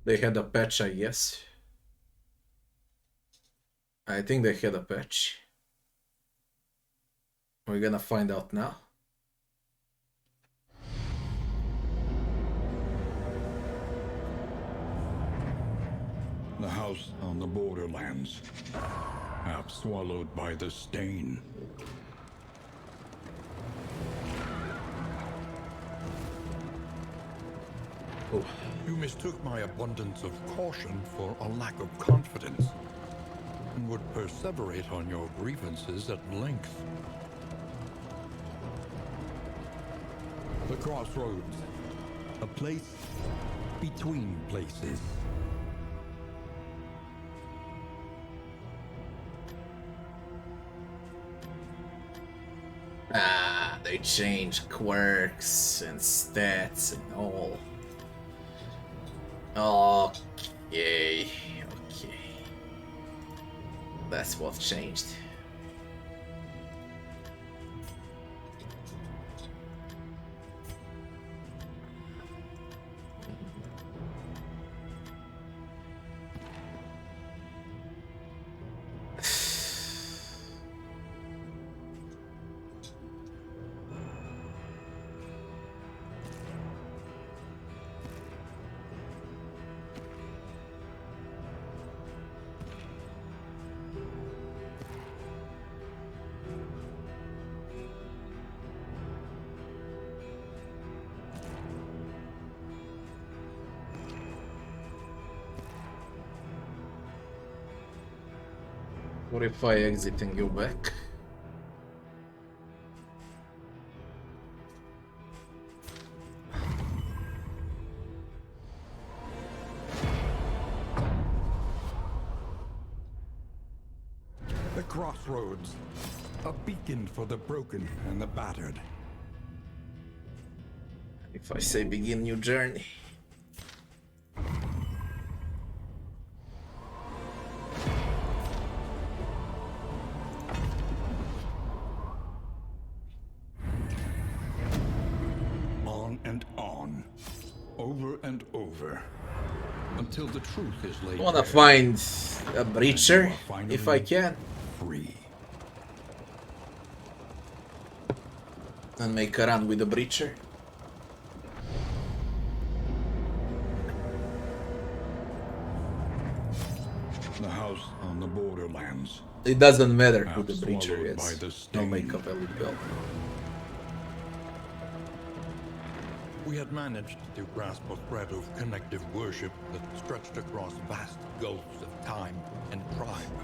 They had a patch, I guess. I think they had a patch. We're gonna find out now. The house on the borderlands, half swallowed by the stain. Oh. You mistook my abundance of caution for a lack of confidence, and would perseverate on your grievances at length. The crossroads, a place between places. Ah, they changed quirks and stats and all. Okay. That's what changed. What if I exit and go back? The crossroads, a beacon for the broken and the battered. If I say begin new journey. On and on, over and over, until the truth is laid I wanna bare. find a breacher if I can. Free. And make a run with the breacher. The house on the borderlands. It doesn't matter who the Half breacher swallowed by is. the I'll stain. make a valid build. We had managed to grasp a thread of connective worship that stretched across vast gulfs of time and tribe,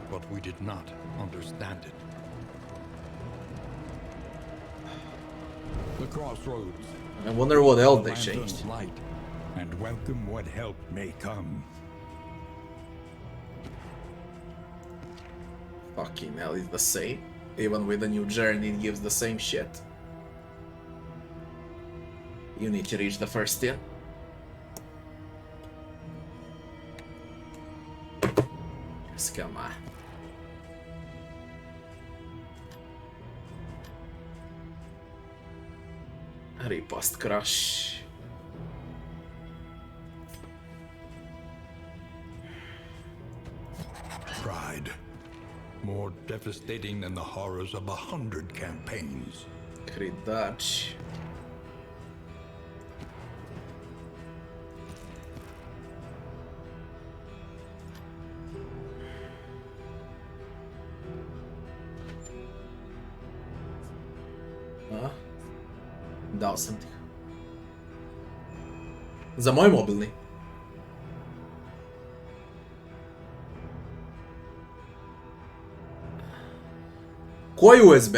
but we did not understand it. The crossroads. I wonder what else the they lantern's changed. light, and welcome what help may come. Fucking hell, it's the same. Even with the new journey, it gives the same shit. You need to reach the first 10. Just come on. Ripost crush. Pride. More devastating than the horrors of 100 campaigns. Crit dodge. A? Dao sam ti. Za moj mobilni. Koji USB?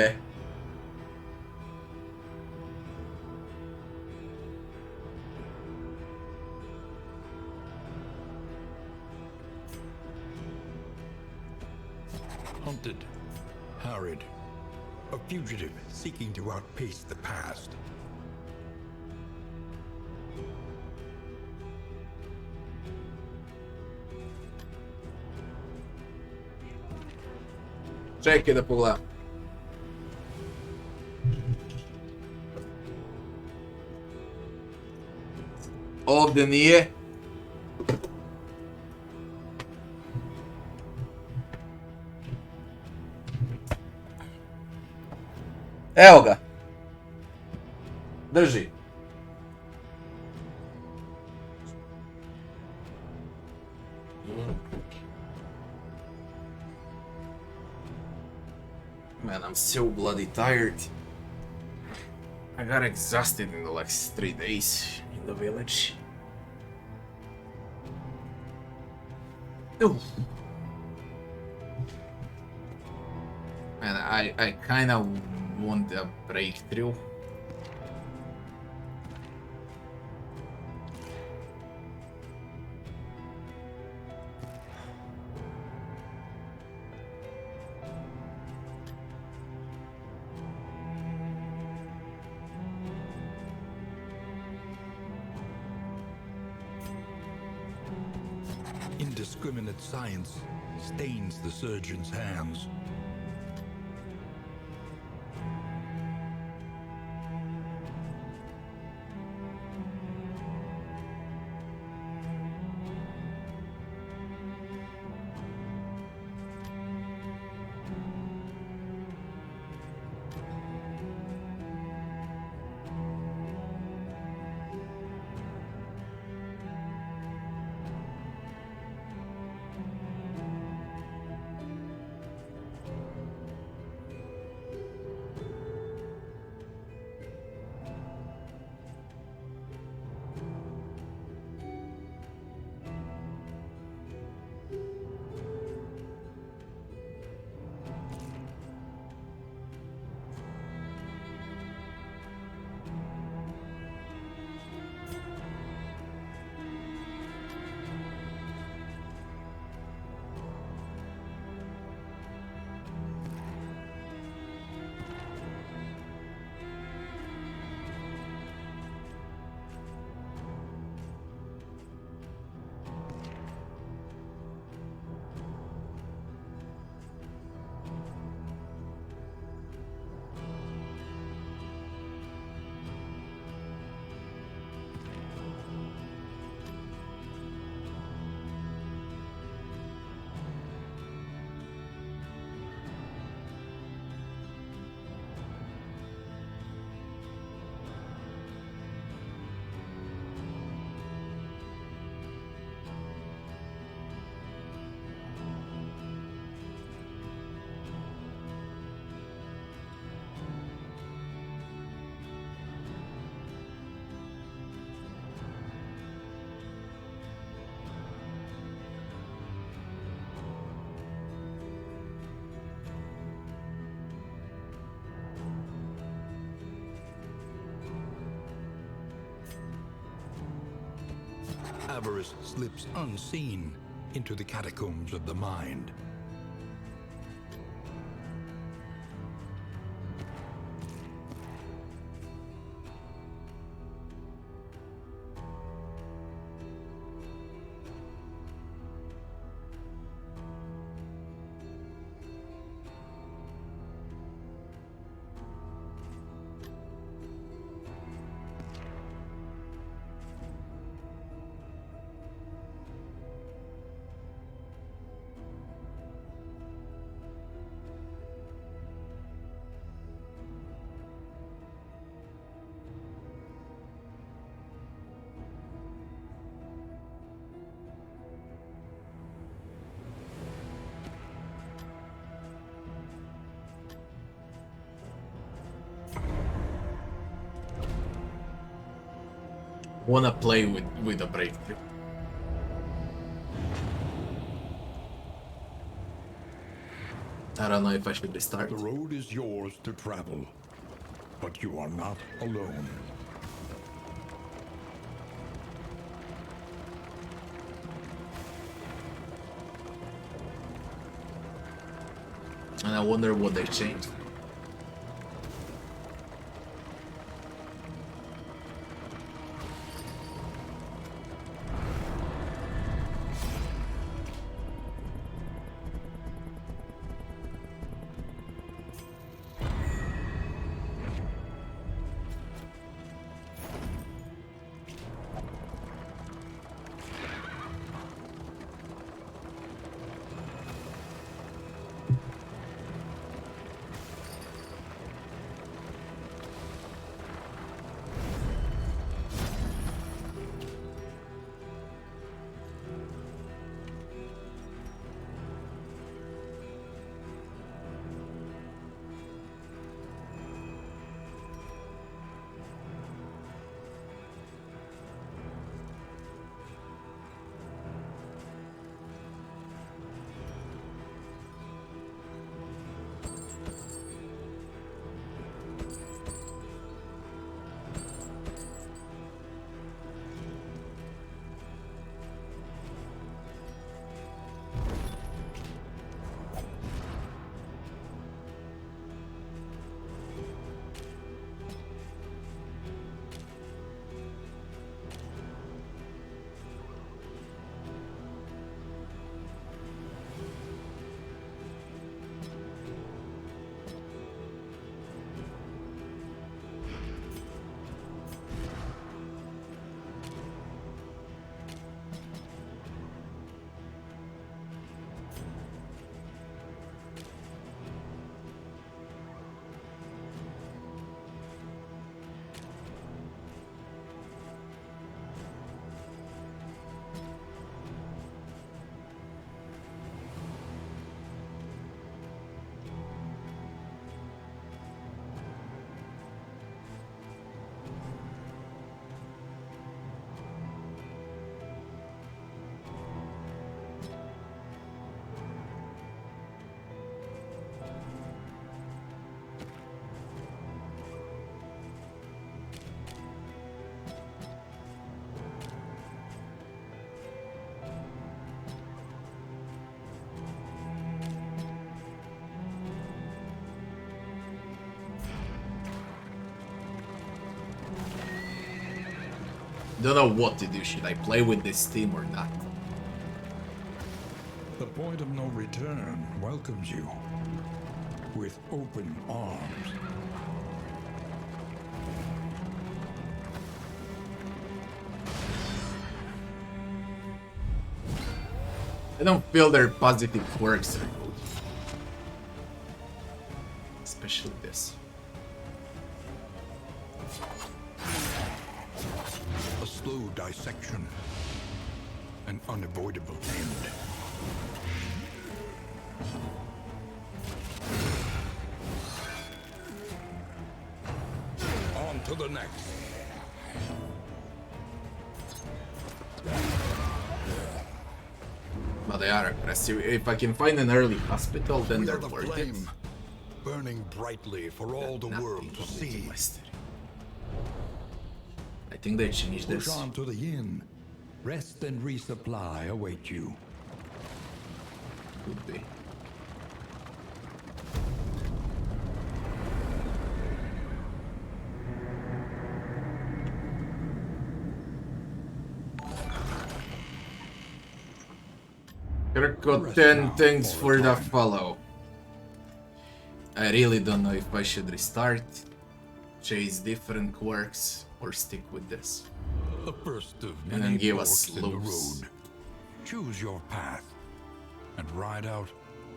Hunted, harried, a fugitive seeking to outpace the past. Čekaj da pogledam. Ovdje nije. Evo ga. Drži. Man, I'm so bloody tired. I got exhausted in the last 3 days in the village. Ooh. Man, I kinda want a breakthrough. Indiscriminate science stains the surgeon's hands. Avarice slips unseen into the catacombs of the mind. Wanna play with a breakthrough. I don't know if I should restart. The road is yours to travel, but you are not alone. And I wonder what they changed. Don't know what to do. Should I play with this team or not? The point of no return welcomes you with open arms. I don't feel their positive quirks are good. Especially this. A slow dissection. An unavoidable end. On to the next. But they are aggressive. If I can find an early hospital, then We they're are the worth flame, it. burning brightly for all the world to see. I think they changed Push this. on to the inn. Rest and resupply await you. Could be. Kirko 10 thanks for the follow. I really don't know if I should restart, chase different quirks, or stick with this. The first of And many then give us forks in the loops. road. Choose your path and ride out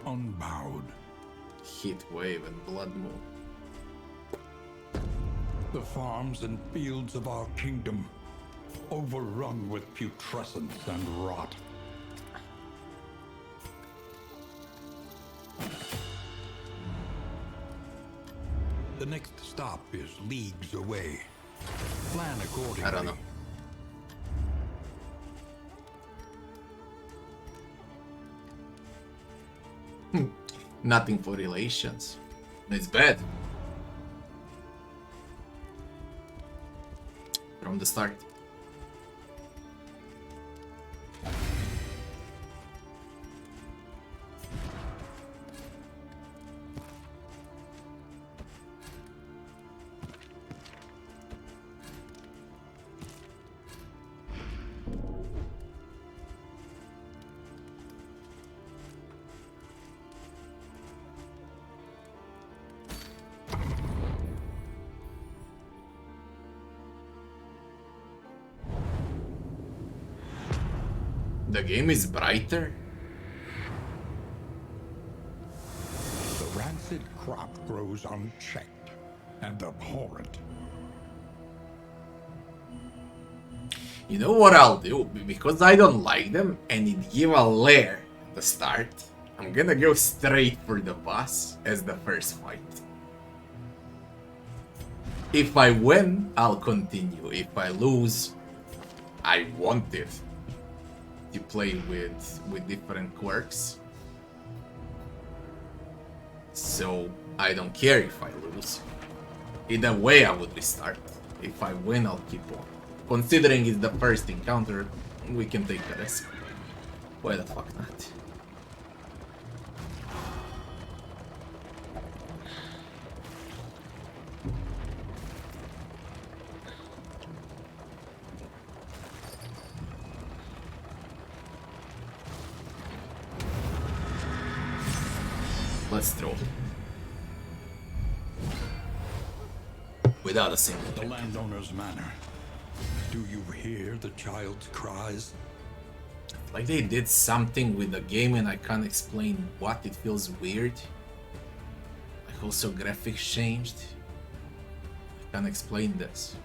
unbowed. Heat wave and blood moon. The farms and fields of our kingdom, overrun with putrescence and rot. The next stop is leagues away. Plan accordingly. I don't know. Nothing for relations. It's bad. From the start. The game is brighter? The rancid crop grows unchecked and abhorrent. You know what I'll do? Because I don't like them and it give a lair at the start, I'm gonna go straight for the boss as the first fight. If I win, I'll continue. If I lose, I wanted to play with different quirks. So I don't care if I lose. Either way I would restart. If I win, I'll keep on. Considering it's the first encounter, we can take the risk. Why the fuck not? Let's throw. Without a single The hit. landowner's manor. Do you hear the child's cries? Like they did something with the game and I can't explain what. It feels weird. Like also graphics changed. I can't explain this.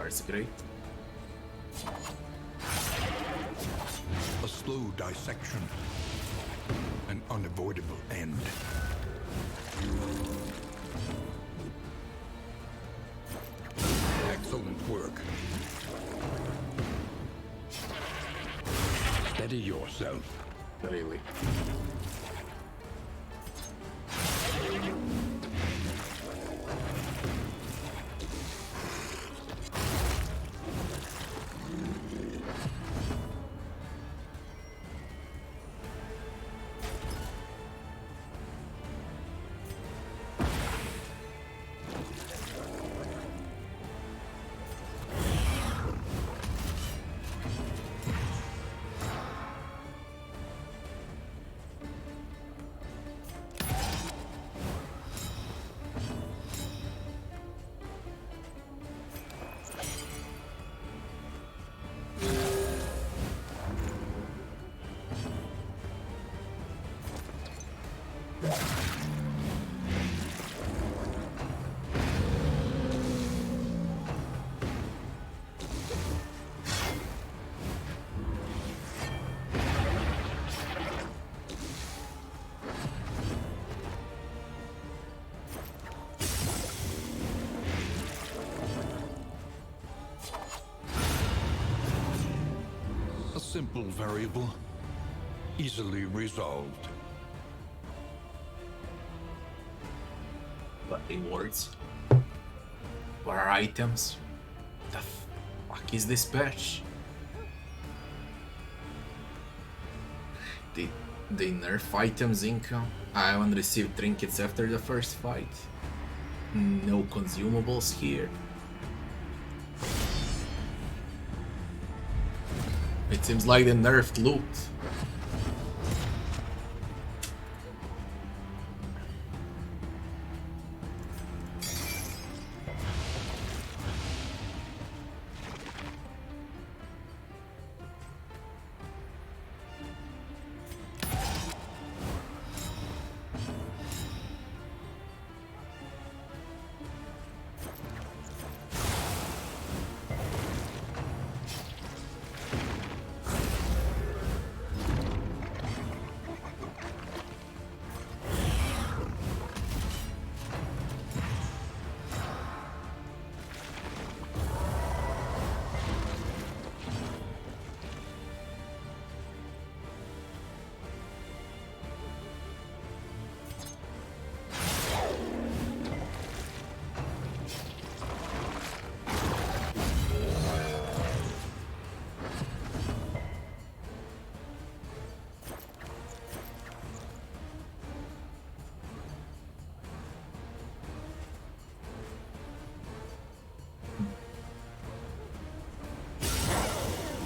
That's great. A slow dissection. An unavoidable end. Excellent work. Steady yourself. Really. A simple variable, easily resolved. But rewards? What are items? The fuck is this patch? Did they nerf items income? I haven't received trinkets after the first fight. No consumables here. It seems like they nerfed loot.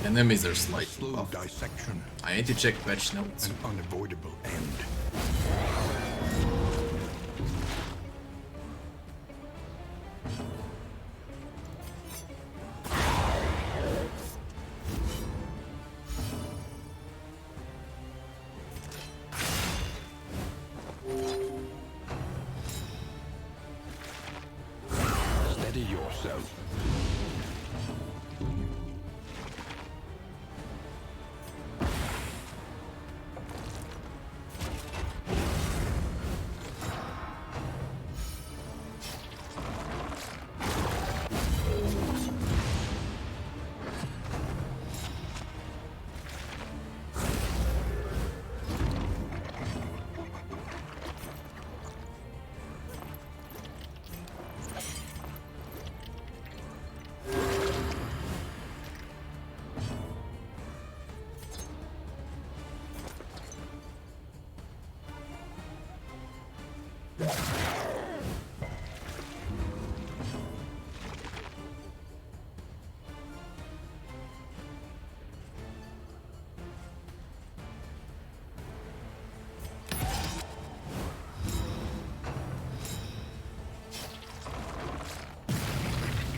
Enemies are slightly Slow buffed. dissection. I need to check patch notes. An unavoidable end. Steady yourself.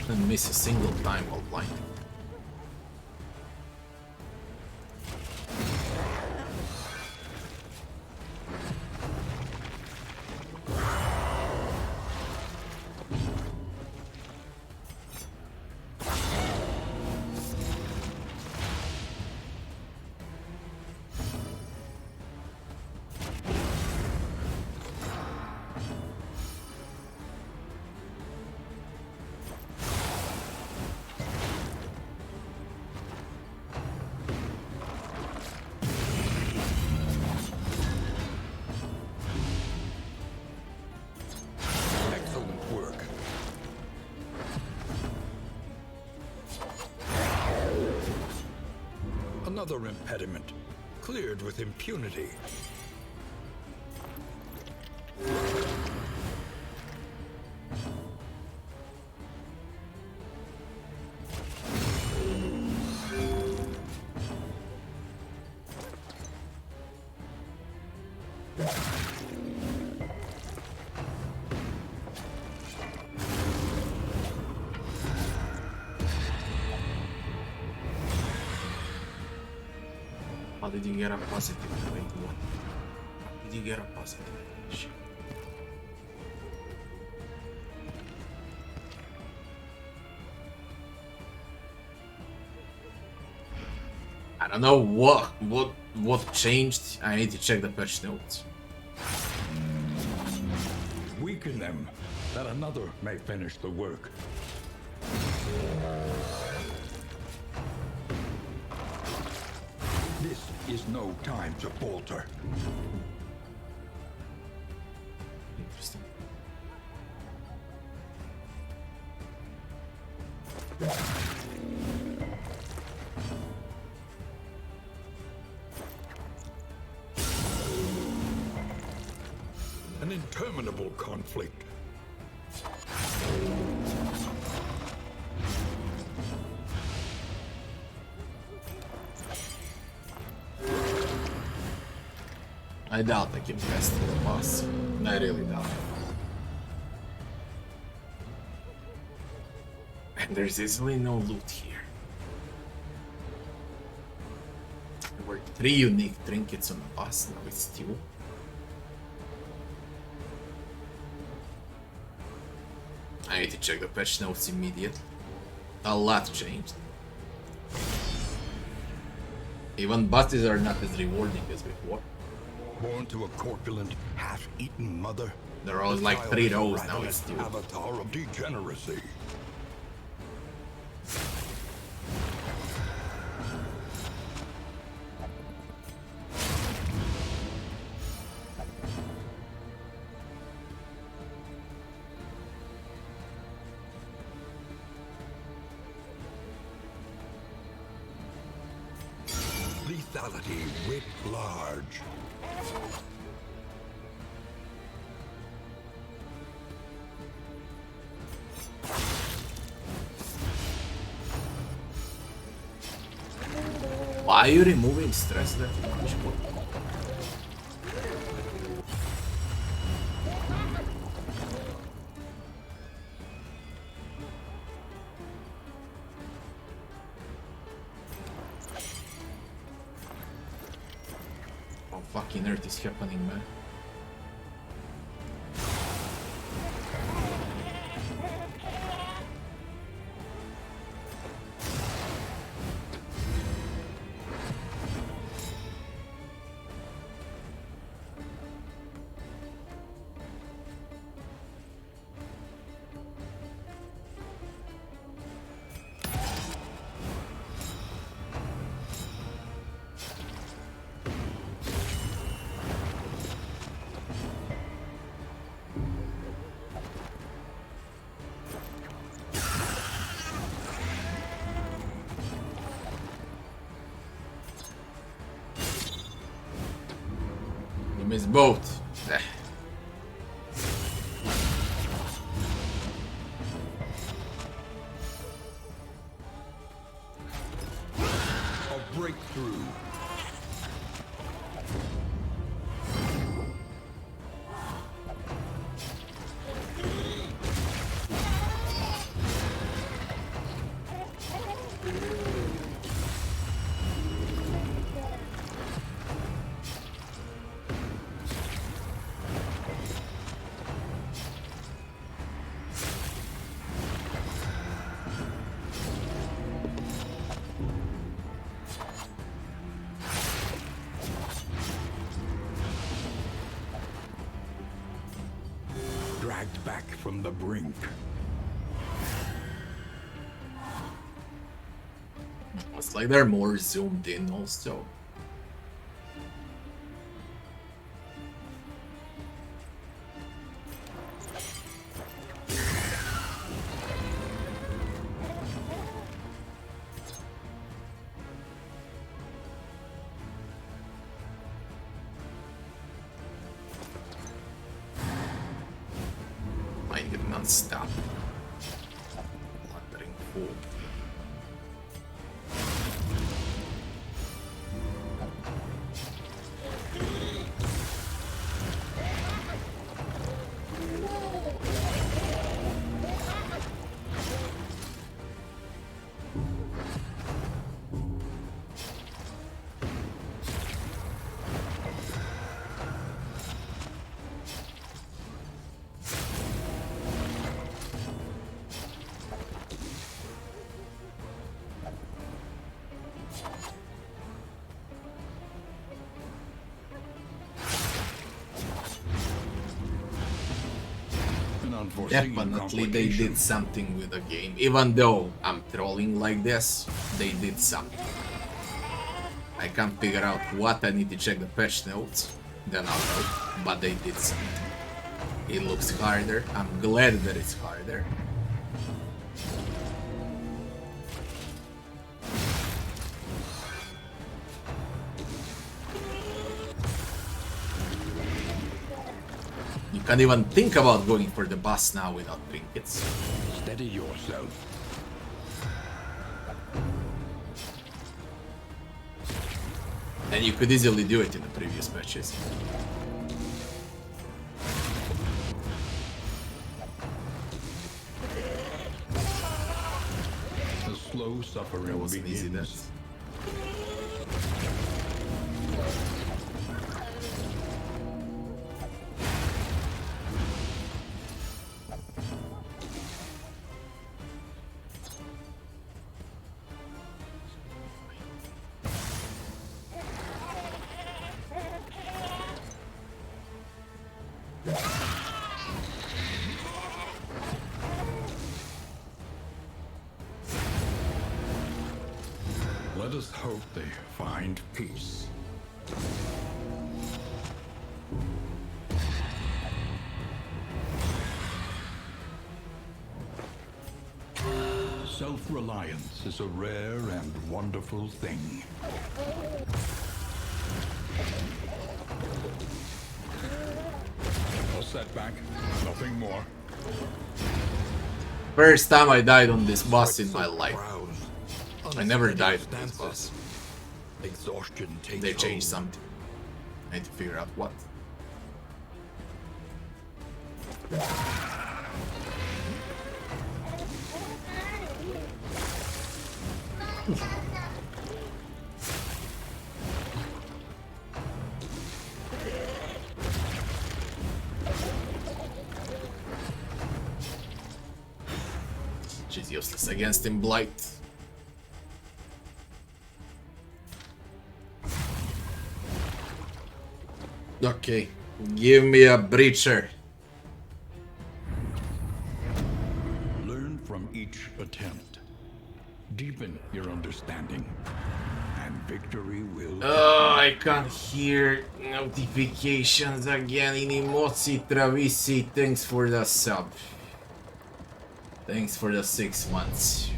Didn't miss a single time while blind. Another impediment, cleared with impunity. How did you get a positive? Wait, what? How did you get a positive? Shit. I don't know what changed. I need to check the patch notes. Weaken them, that another may finish the work. This is no time to falter. Interesting. An interminable conflict. I doubt I can best the boss. I really doubt. And there's easily no loot here. There were 3 unique trinkets on the boss, now it's 2. I need to check the patch notes immediately. A lot changed. Even bosses are not as rewarding as before. Born to a corpulent, half-eaten mother. There are like 3 rows now, it's 2. Avatar of degeneracy. Lethality writ large. Why are you removing stress that much? Oh, fucking earth is happening, man. You missed both. A breakthrough. Dragged back from the brink. It's like they're more zoomed in also. can't stop. Wandering fool. Definitely they did something with the game. Even though I'm trolling like this, they did something. I can't figure out what. I need to check the patch notes. Then I'll know. But they did something. It looks harder. I'm glad that it's harder. You can't even think about going for the boss now without trinkets. Steady yourself. And you could easily do it in the previous patches. The slow suffering wasn't easy, that. Let us hope they find peace. Self-reliance is a rare and wonderful thing. A setback, nothing more. First time I died on this boss in my life. I never died on this boss. Exhaustion takes They changed something. I need to figure out what. She's useless against him, Blight. Okay, give me a breacher. Learn from each attempt. Deepen your understanding. And victory will Oh, I can't hear notifications again. Inimozzi Travisi, thanks for the sub. Thanks for the 6 months.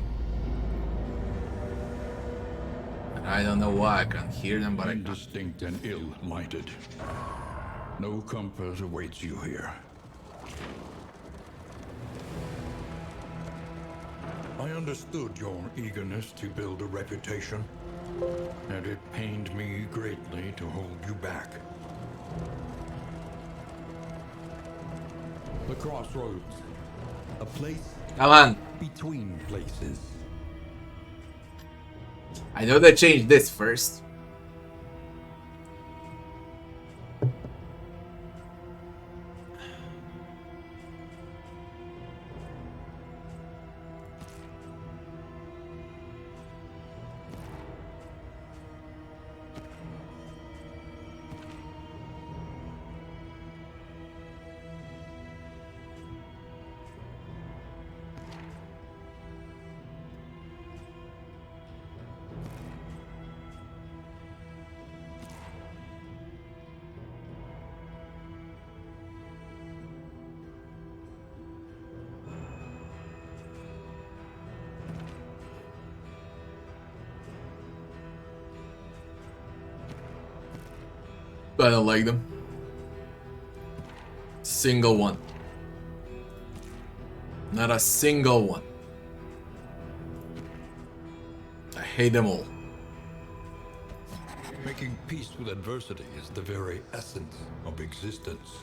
I don't know why I can't hear them, but I can't. indistinct and ill-lighted. No comfort awaits you here. I understood your eagerness to build a reputation, and it pained me greatly to hold you back. The crossroads, a place Come on. between places. I know they changed this first. I don't like them. Single one. Not a single one. I hate them all. Making peace with adversity is the very essence of existence.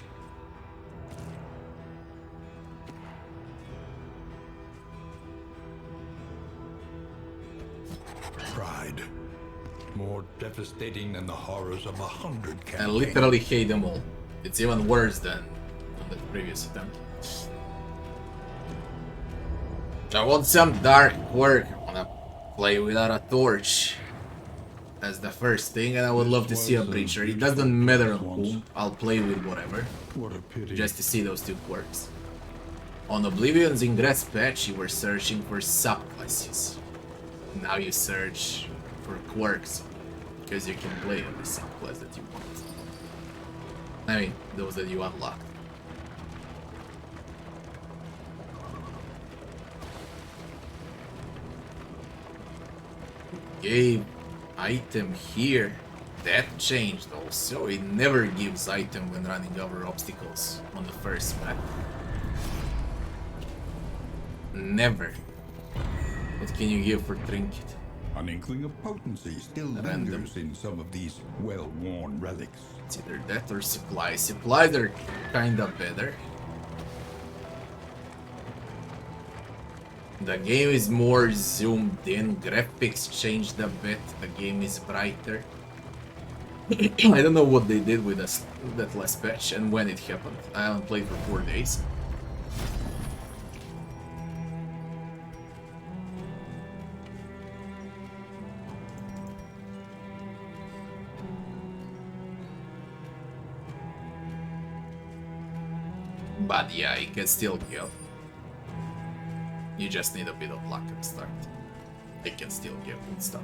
Pride. More devastating than the horrors of 100 I campaigns. literally hate them all. It's even worse than the previous attempt. I want some dark work. I wanna play without a torch. That's the first thing, and I would love to see a breacher. It doesn't matter on whom, I'll play with whatever. What a pity. Just to see those two quirks. On Oblivion's Ingress patch, you were searching for subclasses. Now you search for quirks, because you can play every subclass that you want. I mean, those that you unlock. Gave item here. That changed also. It never gives item when running over obstacles on the first map. Never. What can you give for trinket? An inkling of potency still Random. lingers in some of these well-worn relics. It's either that or supplies. Supplies are kinda better. The game is more zoomed in. Graphics changed a bit. The game is brighter. I don't know what they did with us that last patch and when it happened. I haven't played for 4 days. But yeah, it can still kill. You just need a bit of luck at the start. It can still give good stuff.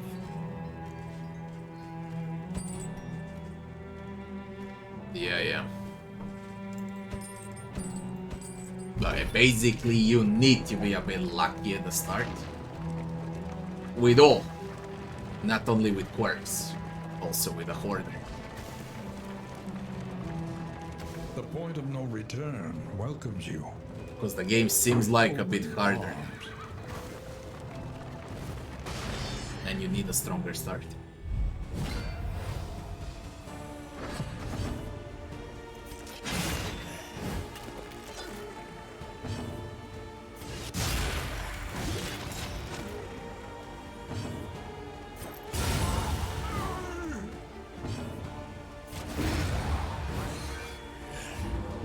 Yeah. But basically you need to be a bit lucky at the start. With all. Not only with quirks. Also with a hoarder. The point of no return welcomes you. Because the game seems like a bit harder. And you need a stronger start.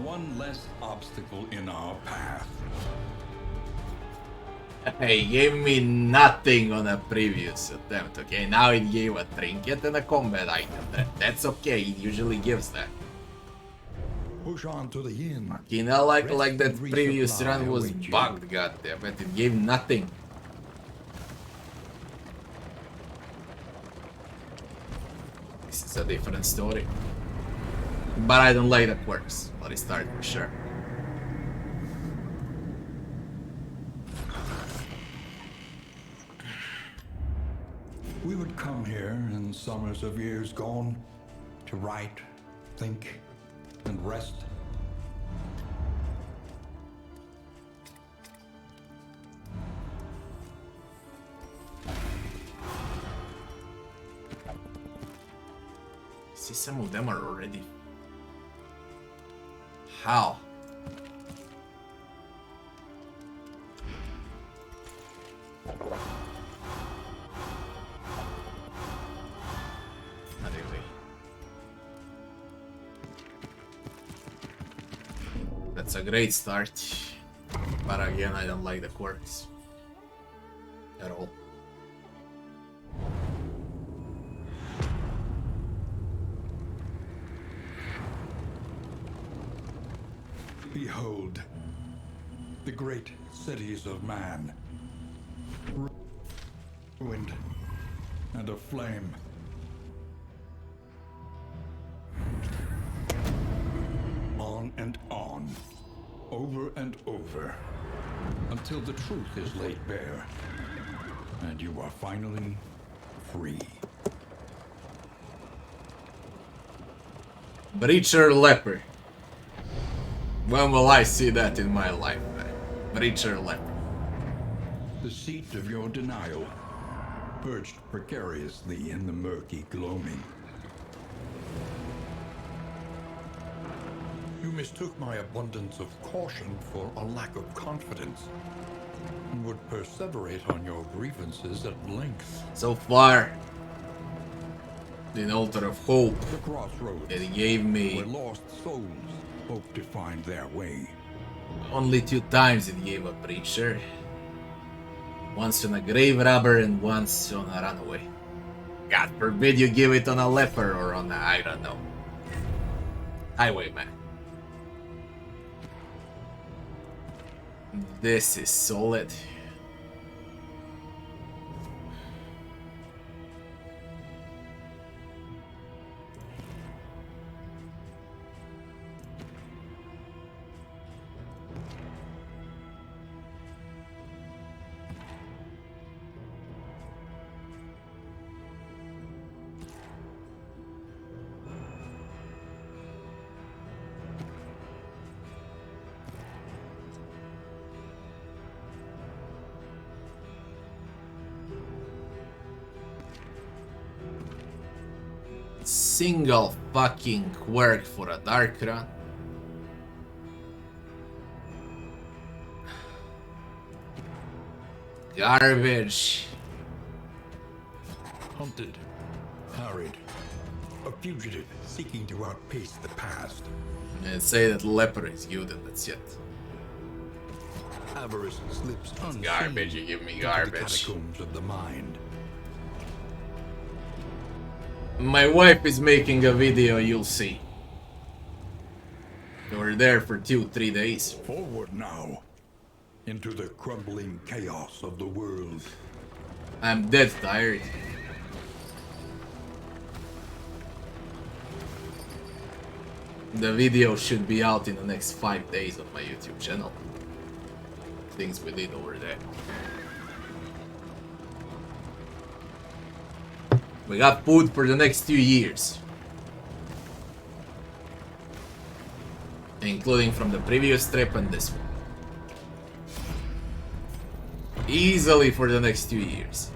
One less obstacle in our path. Hey, gave me nothing on a previous attempt, okay? Now it gave a trinket and a combat item. That's okay, it usually gives that. Push on to the inn. You know, like that previous run was bugged, goddammit, it gave nothing. This is a different story. But I don't like the quirks. Let it start for sure. We would come here in summers of years gone to write, think, and rest. See, some of them are already. How? Anyway. That's a great start. But again, I don't like the quirks. At all. Behold, the great cities of man, ruined and aflame. On and on, over and over, until the truth is laid bare, and you are finally free. Breacher Leper. When will I see that in my life? Breacher leper. The seat of your denial, perched precariously in the murky gloaming. You mistook my abundance of caution for a lack of confidence, and would perseverate on your grievances at length. So far, the altar of hope The crossroads, that he gave me, where lost souls hope to find their way. only 2 times it gave a preacher. Once on a grave robber and once on a runaway. God forbid you give it on a leper or on a, I don't know, highwayman. This is solid. Single fucking quirk for a dark run. Garbage. Hunted, harried, a fugitive seeking to outpace the past. And say that leper is good and that's it. Avarice slips unseen Garbage, you give me into the garbage. catacombs of the mind. My wife is making a video, you'll see. We were there for 2-3 days. Forward now, into the crumbling chaos of the world. I'm dead tired. The video should be out in the next 5 days on my YouTube channel. Things we did over there. We got food for the next 2 years. Including from the previous trip and this one. Easily for the next 2 years.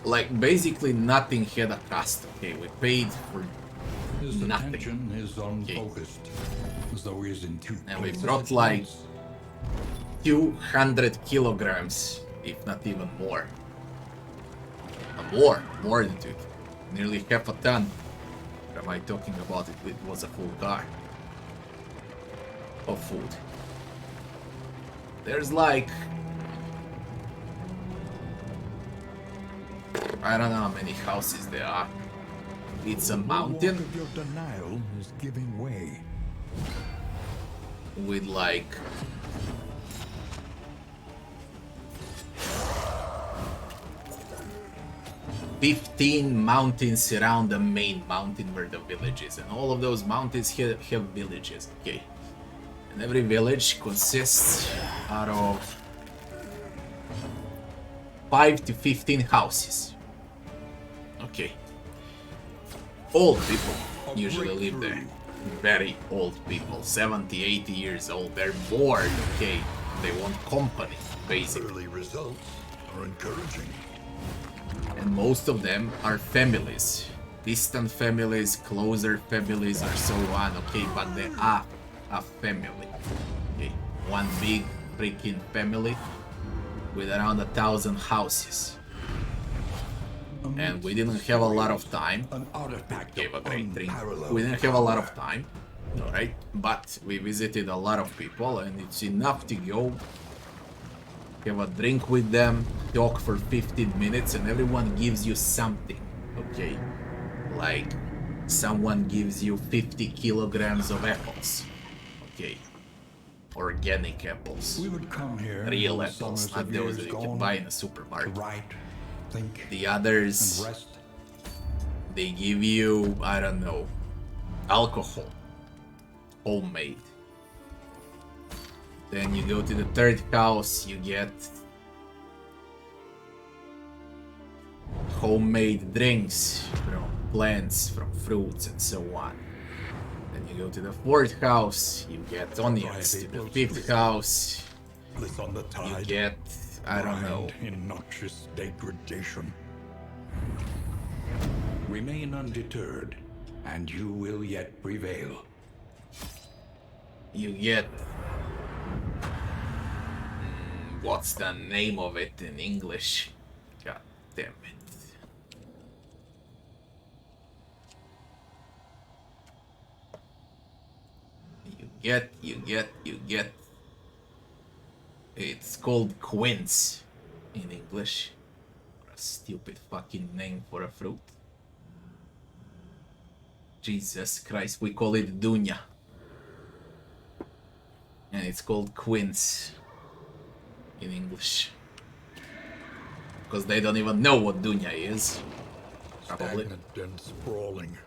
Like, basically nothing had a cost, okay? We paid for His nothing. attention is unfocused, as though he is in two And we places brought at like once. 200 kilograms, if not even more. More than 2. Nearly half a ton. What am I talking about? It was a full car of food. There's like, I don't know how many houses there are. It's a The walk mountain of your denial is giving way. with like 15 mountains around the main mountain where the village is, and all of those mountains have villages, okay? And every village consists out of 5 to 15 houses. Okay. Old people usually live there. Very old people, 70, 80 years old. They're bored, okay? They want company, basically. Early results are encouraging. And most of them are families. Distant families, closer families, or so on, okay? But they are a family, okay? One big freaking family with around 1,000 houses. And we didn't have a lot of time. An artifact Gave a of great drink. unparalleled We didn't have a lot of power. time, alright? But we visited a lot of people, and it's enough to go have a drink with them, talk for 15 minutes, and everyone gives you something, okay? Like, someone gives you 50 kilograms of apples, okay? Organic apples. We would come here, Real those apples, summers not of those years that you can gone, buy in a to supermarket. write, think, The and others, rest. they give you, I don't know, alcohol, homemade. Then you go to the third house, you get homemade drinks from plants, from fruits, and so on. Then you go to the 4th house, you get onions. To the 5th house, Bliss on the you tide. get, I don't know. Grind in noxious degradation. Remain undeterred, and you will yet prevail. You get... what's the name of it in English? God damn it. You get... It's called quince in English. What a stupid fucking name for a fruit. Jesus Christ, we call it dunya. And it's called quince in English. Because they don't even know what dunya is. Probably. Stagnant and sprawling.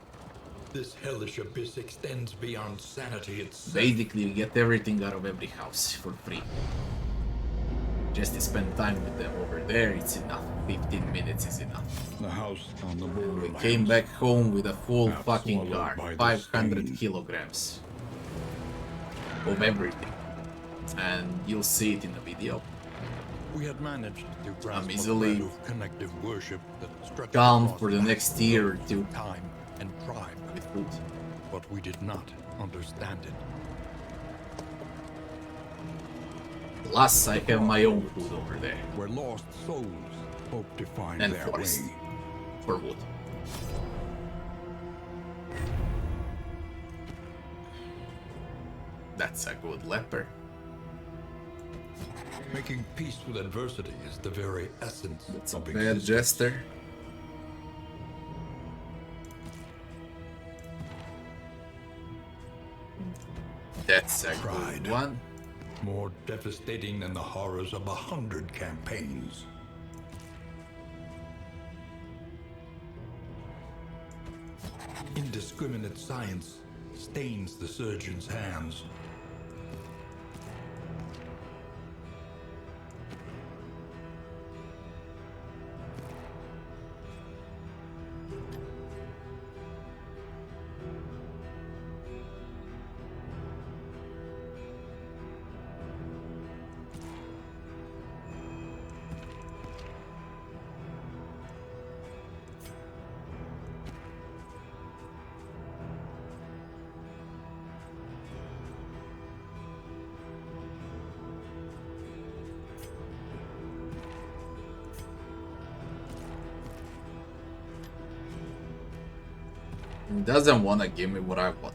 This hellish abyss extends beyond sanity itself. Basically, you get everything out of every house for free. Just to spend time with them over there, it's enough. 15 minutes is enough. The house on the We borderlands. came back home with a full Half fucking swallowed guard. by the 500 stain. kilograms of everything. And you'll see it in the video. We had managed to grasp easily a thread of connective worship that stretched calm across for the vast next year or gulfs two. of time and tribe, With food. but we did not understand it. Plus, I have my own food over there. Where lost souls hope to find And their forest. way. For wood. That's a good leper. Making peace with adversity is the very essence That's a of bad existence. jester. That's a Pride. good one. More devastating than the horrors of 100 campaigns. Indiscriminate science stains the surgeon's hands. Doesn't wanna give me what I want.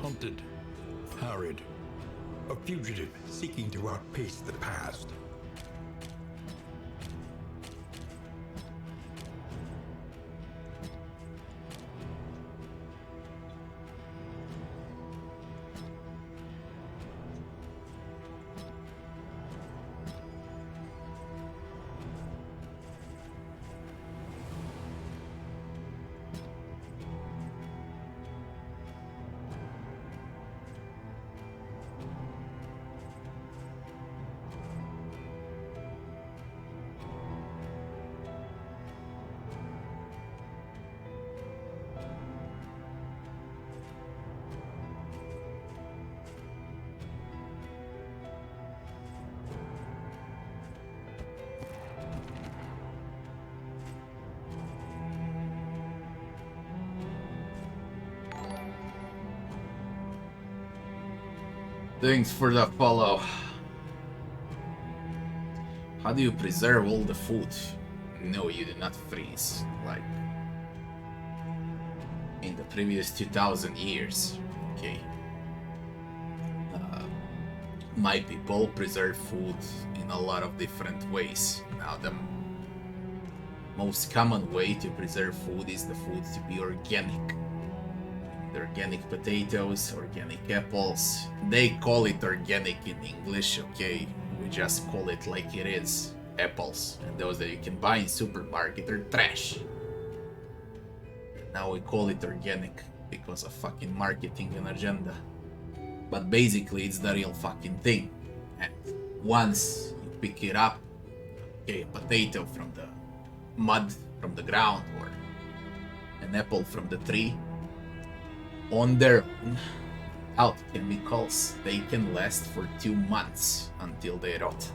Hunted, harried, a fugitive seeking to outpace the past. Thanks for the follow. How do you preserve all the food? No, you do not freeze, like in the previous 2000 years. Okay. My people preserve food in a lot of different ways. Now, the most common way to preserve food is the food to be organic. organic potatoes, organic apples. They call it organic in English, okay? We just call it like it is, apples. And those that you can buy in supermarket are trash. Now we call it organic because of fucking marketing and agenda. But basically it's the real fucking thing. And once you pick it up, okay, a potato from the mud, from the ground, or an apple from the tree, on their own, without chemicals, they can last for 2 months until they rot.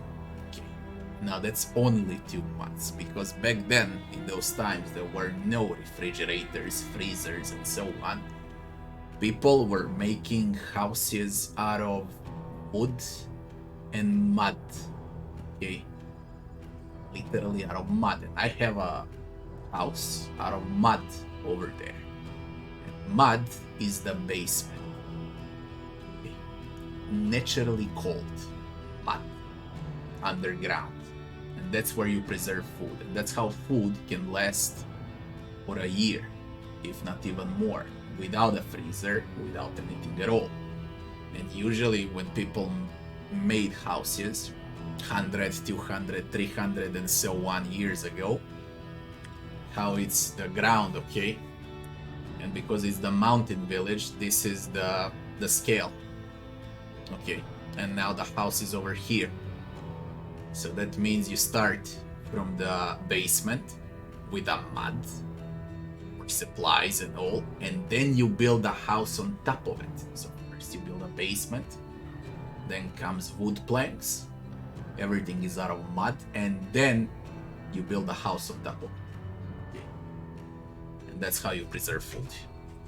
Okay. Now that's only 2 months, because back then, in those times, there were no refrigerators, freezers, and so on. People were making houses out of wood and mud. Okay. Literally out of mud. And I have a house out of mud over there. And mud is the basement. Okay. Naturally cold mud underground. And that's where you preserve food. And that's how food can last for a year, if not even more, without a freezer, without anything at all. And usually when people made houses 100, 200, 300 and so on years ago, how it's the ground, okay? And because it's the mountain village, this is the scale. Okay, and now the house is over here. So that means you start from the basement with a mud, supplies and all, and then you build a house on top of it. So first you build a basement, then comes wood planks, everything is out of mud, and then you build a house on top of it. And that's how you preserve food.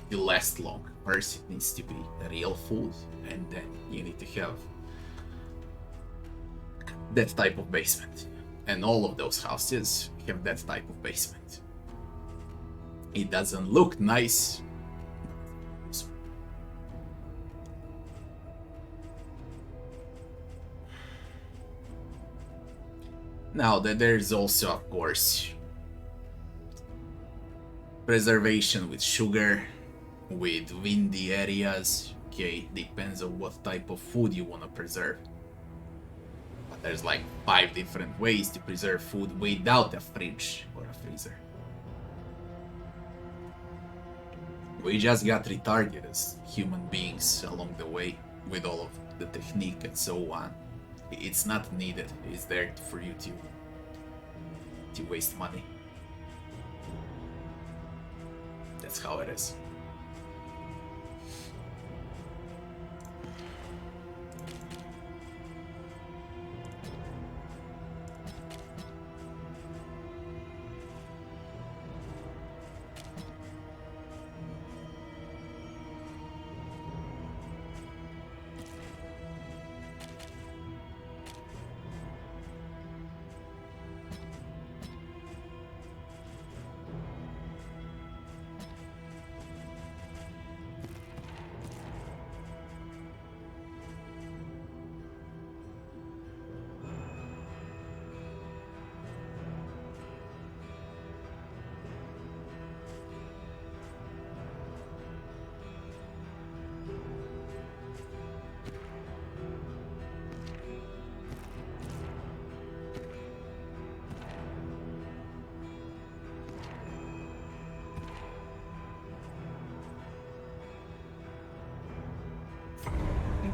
You last long. First it needs to be real food, and then you need to have that type of basement. And all of those houses have that type of basement. It doesn't look nice. Now that there's also, of course, preservation with sugar, with windy areas. Okay, depends on what type of food you want to preserve. But there's like 5 different ways to preserve food without a fridge or a freezer. We just got retarded as human beings along the way with all of the technique and so on. It's not needed. It's there for you to waste money. That's how it is.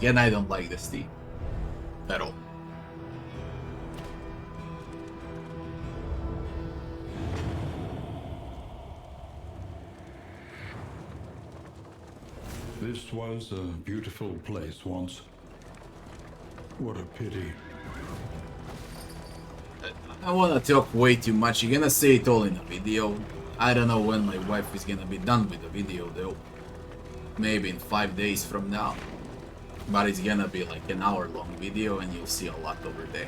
Again, I don't like this team at all. This was a beautiful place once. What a pity. I wanna talk way too much. You're gonna say it all in a video. I don't know when my wife is gonna be done with the video though. Maybe in 5 days from now. But it's gonna be like an hour-long video and you'll see a lot over there.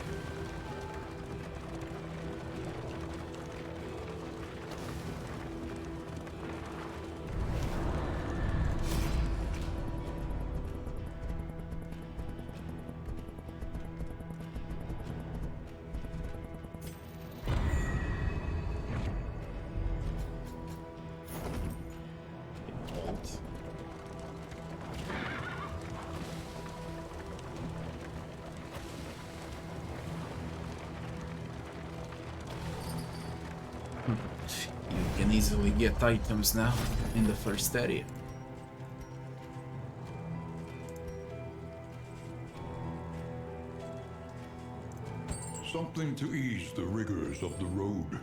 You can easily get items now in the first area. Something to ease the rigors of the road.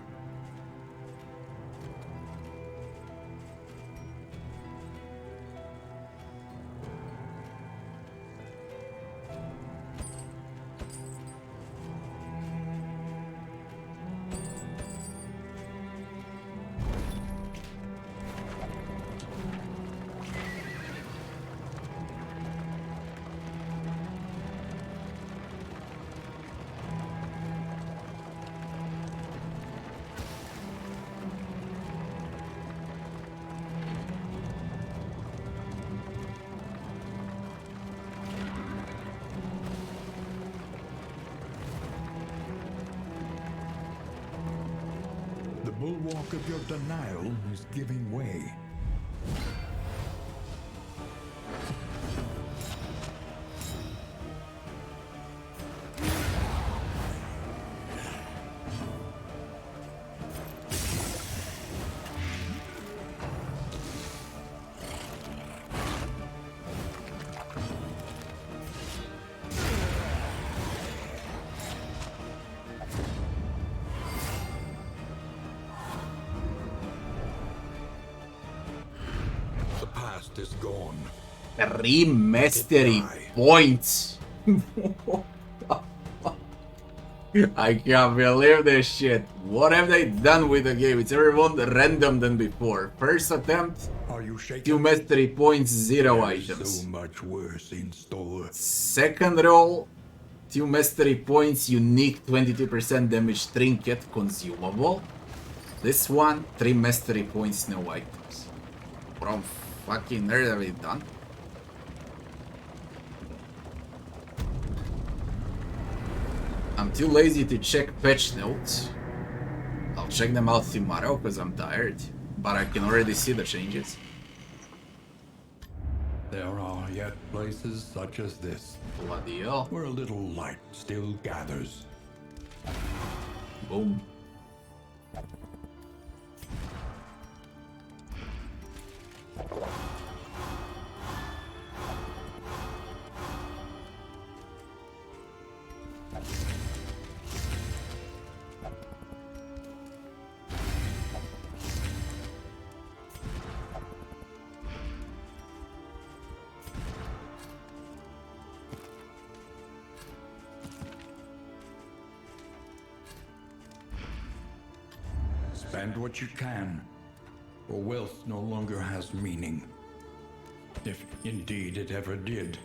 The bulwark of your denial is giving way. The past is gone. 3 mastery points. I can't believe this shit. What have they done with the game? It's every more random than before. First attempt, Are you shaking? 2 mastery points, 0 There's items. so much worse in store. Second roll, 2 mastery points, unique 22% damage trinket consumable. This one, 3 mastery points, no items. From fucking nerd have we done? I'm too lazy to check patch notes. I'll check them out tomorrow because I'm tired, but I can already see the changes. There are yet places such as this, Bloody hell. where a little light still gathers. Boom. Spend what you can, or wealth no longer has meaning. If indeed it ever did.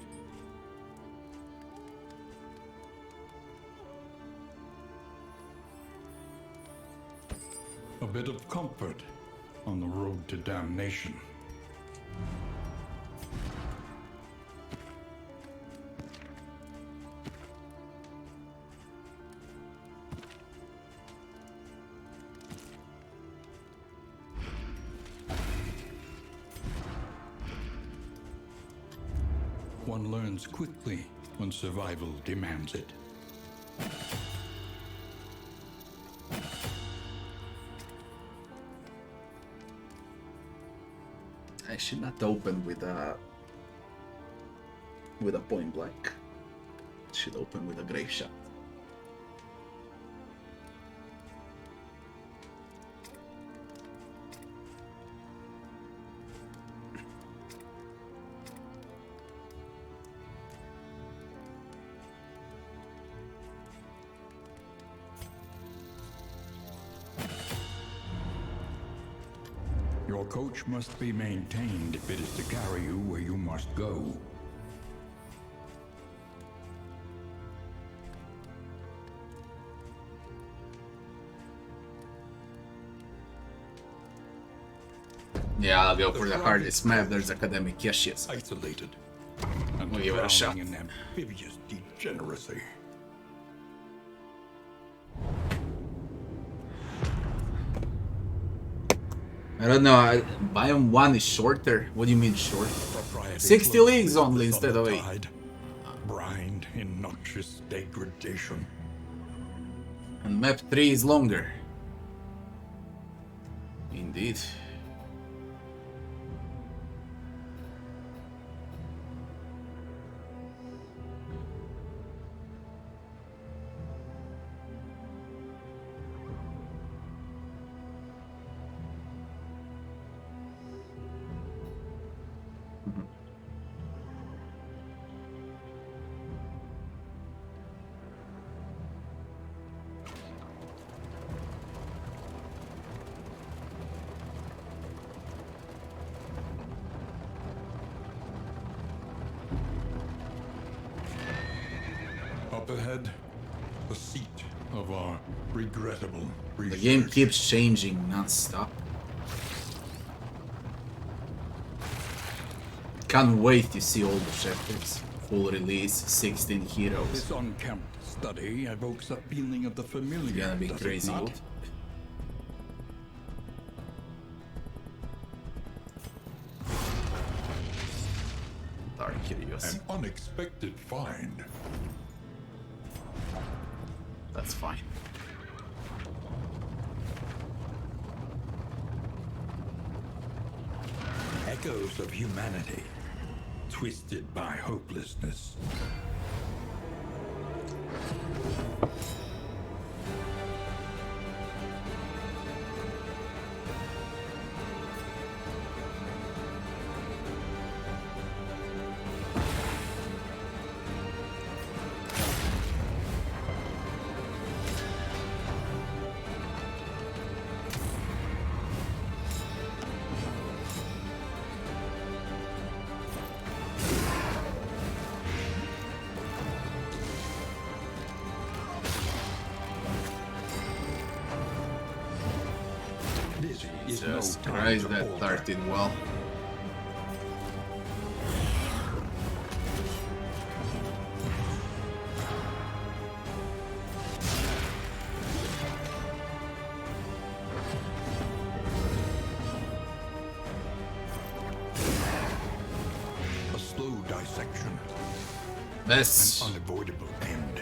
A bit of comfort on the road to damnation. One learns quickly when survival demands it. I should not open with a point blank. Should open with a grave shot. Your coach must be maintained if it is to carry you where you must go. Yeah, I'll go for the hardest map. There's academic caches. Isolated. And We'll give it a shot. drowning in amphibious degeneracy. I don't know. Biome 1 is shorter. What do you mean short? Propriety 60 close leagues with only the instead of 8. tide. Brined in noxious degradation. And map 3 is longer. Indeed. Up ahead, the seat of our regrettable The research. game keeps changing non-stop. Can't wait to see all the chapters. Full release, 16 heroes. This unkempt study evokes a feeling of the familiar. It's gonna be does it crazy not? good. Dark curious. An unexpected find. That's fine. Echoes of humanity, twisted by hopelessness. Busy is no Jesus time Christ, to that hold started well. a slow dissection, This. an unavoidable end.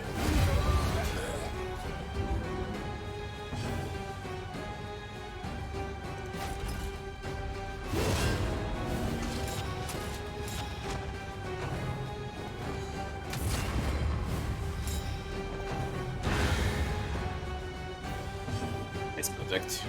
Nice project.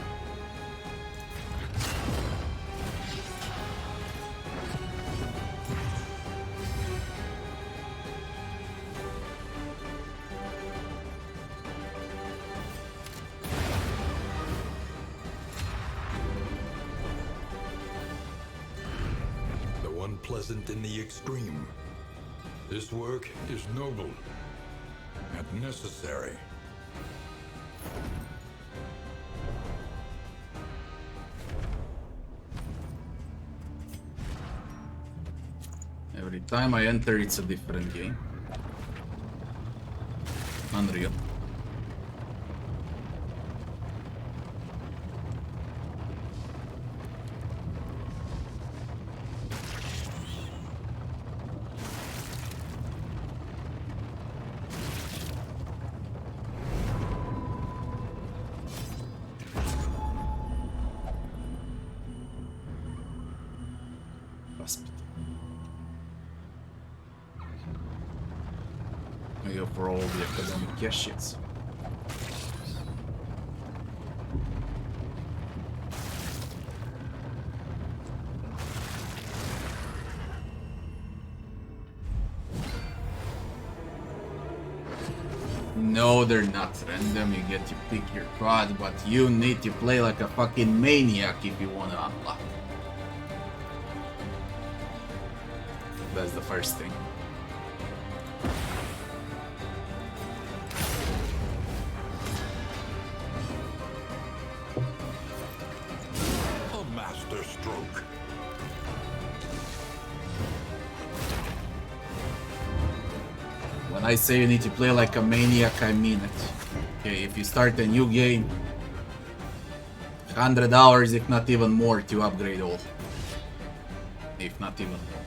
Though unpleasant in the extreme, this work is noble and necessary. Every time I enter, it's a different game. Unreal. Gasp. I go for all the academic shits. No, they're not random. You get to pick your quad, but you need to play like a fucking maniac if you want to unlock. That's the first thing. A master stroke. When I say you need to play like a maniac, I mean it. Okay, if you start a new game, 100 hours, if not even more, to upgrade all. If not even more.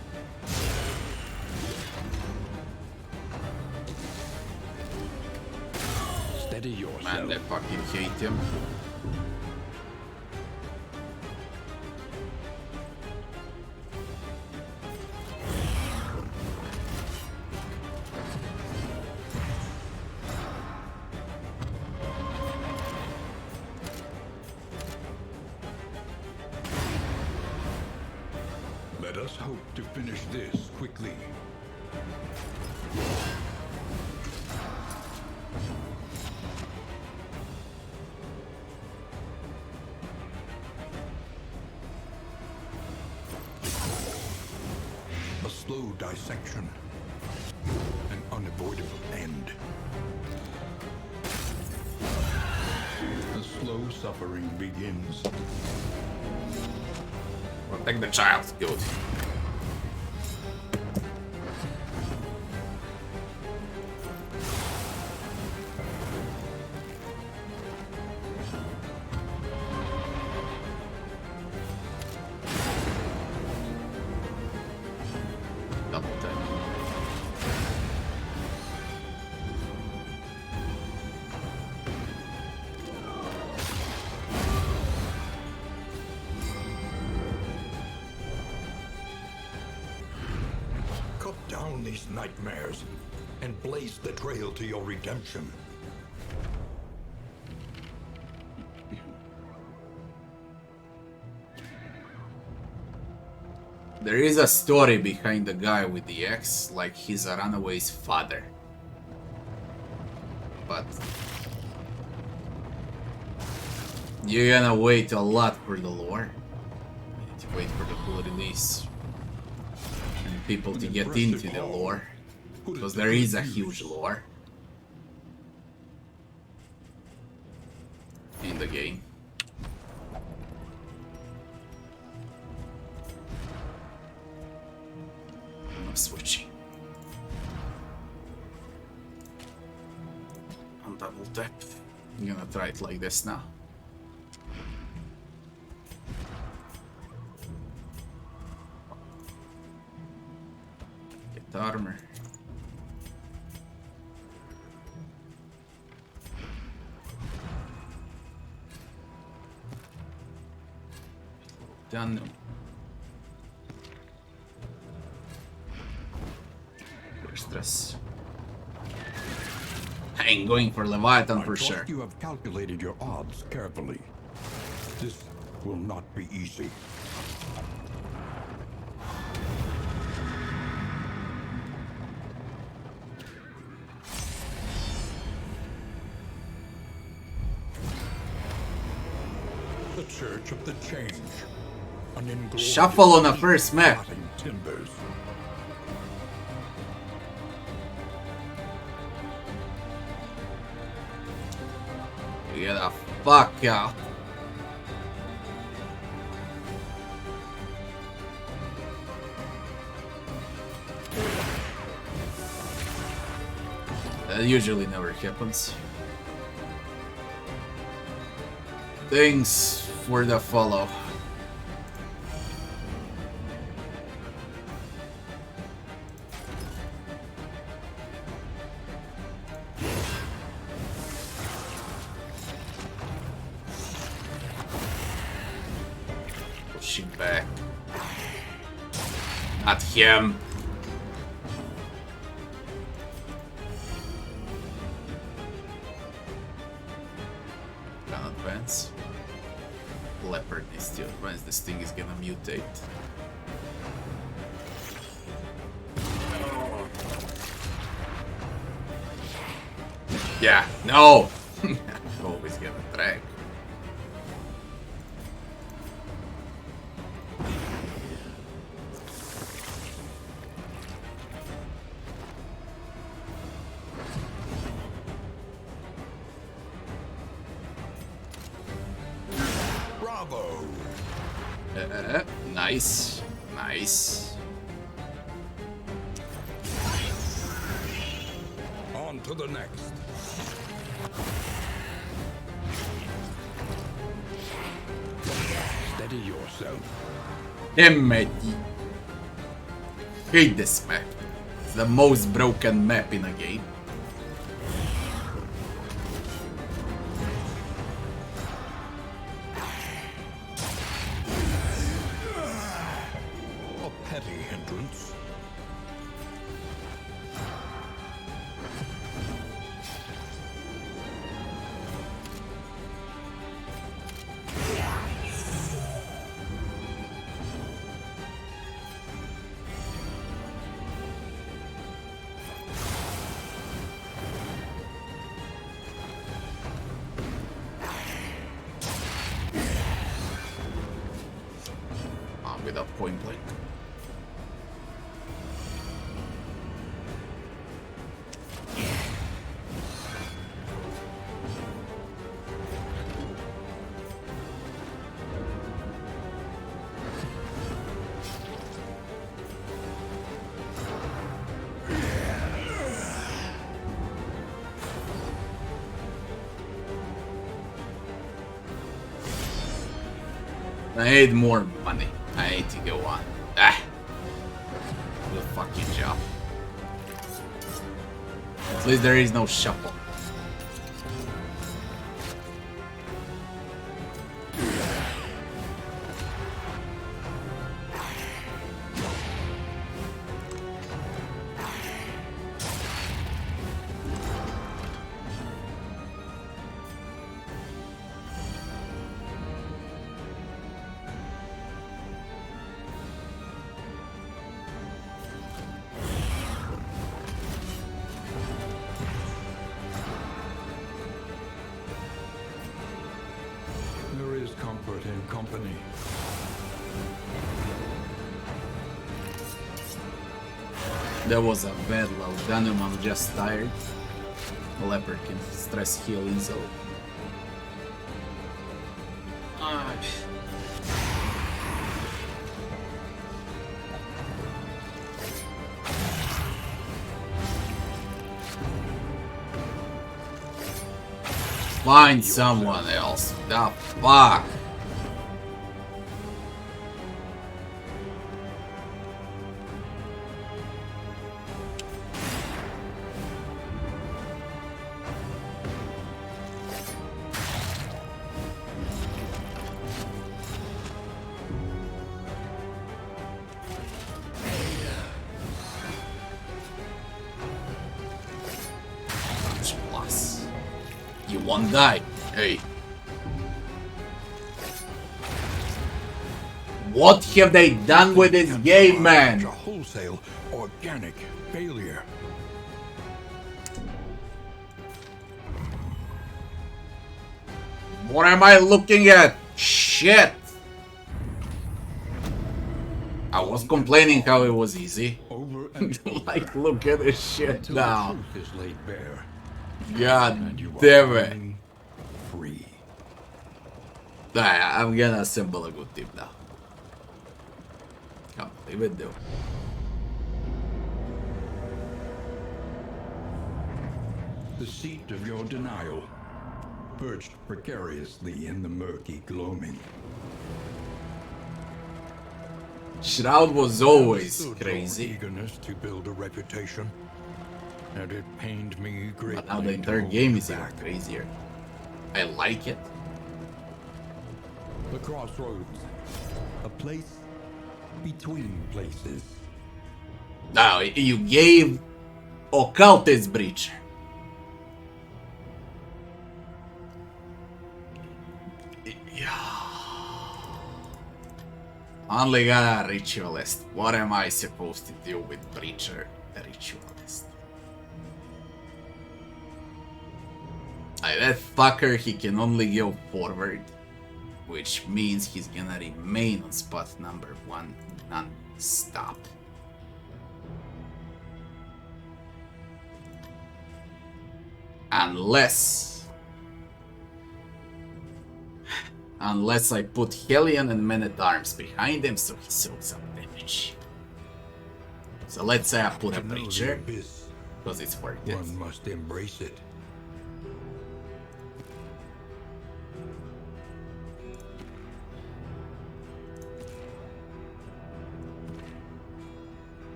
Steady yourself. Man, I fucking hate him. Let us hope to finish this quickly. A slow dissection. An unavoidable end. The slow suffering begins. Protect the child. Good. Double tap. Cut down these nightmares and blaze the trail to your redemption. There is a story behind the guy with the axe, like he's a runaway's father. But you're gonna wait a lot for the lore. You need to wait for the holidays and people to get into the lore, because there is a huge lore in the game. I'm switching. On double tap. I'm gonna try it like this now. Get the armor. Done. Stress. I ain't going for Leviathan for sure. You have calculated your odds carefully. This will not be easy. The Church of the Change. An inglorious Shuffle on the first map. rotting timbers. Get the fuck out. That usually never happens. Thanks for the follow. Pushing back. Not him. Can advance. Leopard needs to advance. This thing is gonna mutate. Yeah, no! Always gonna drag. Bravo! Nice. Nice. On to the next. Steady yourself. Damn it. Hate this map. It's the most broken map in a game. A petty hindrance. without point blank. I need more money. I need to go on. Ah! Good fucking job. At least there is no shuffle. There is comfort in company. That was a bad low. Venom, I'm just tired. The leopard can stress heal easily. Find someone else. The fuck? Plus. You won't die. Hey. What have they done with this game, man? A wholesale organic failure. What am I looking at? Shit! I was complaining how it was easy. Over and over. Like, look at this shit Until now. the truth is laid bare. God And you are damn it. finally free. I'm gonna assemble a good team now. Can't believe it though. The seat of your denial, perched precariously in the murky gloaming. Shroud was always Understood crazy, your eagerness to build a reputation, and it pained me greatly. but now the to entire hold game you is even back. crazier. I like it. The crossroads, a place between places. Now, you gave Occultist Breach. Only got a ritualist. What am I supposed to do with Breacher, the ritualist? That fucker, he can only go forward, which means he's gonna remain on spot number 1 non-stop. Unless I put Hellion and Men-at-Arms behind him so he soaks some damage. So let's say I put a To know the Breacher, abyss, because it's worth it. one must embrace it.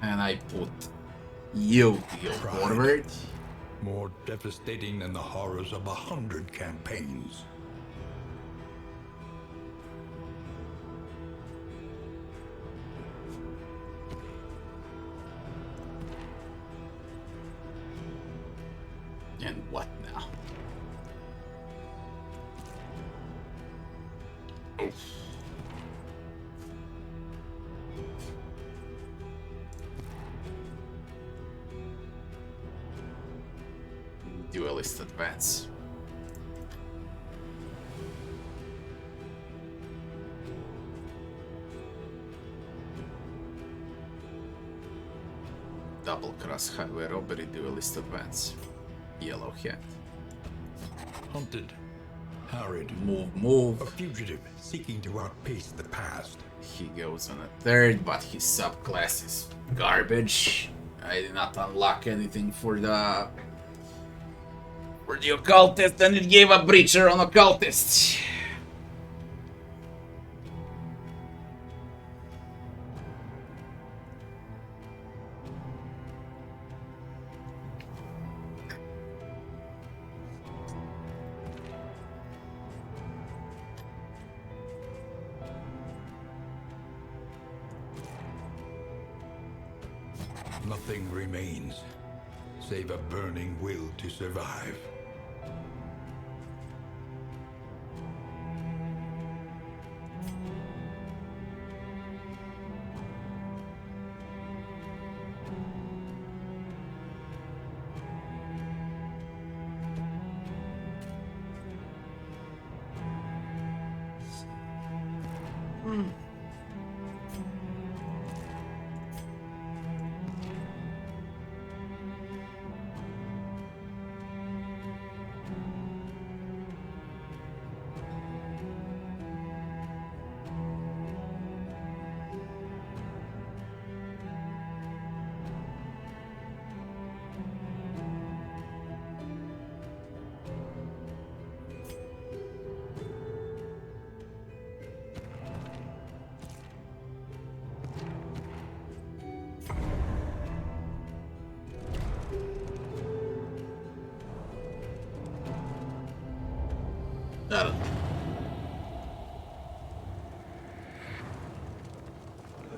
And I put you to go Pride. forward. More devastating than the horrors of 100 campaigns. And what now? Oof. Duelist advance. Trust highway robbery, duelist advance. Yellow hat. Hunted, harried, Move. a fugitive seeking to outpace the past. He goes on a third, but his subclass is garbage. I did not unlock anything for the occultist, and it gave a breacher on occultist. Nothing remains, save a burning will to survive.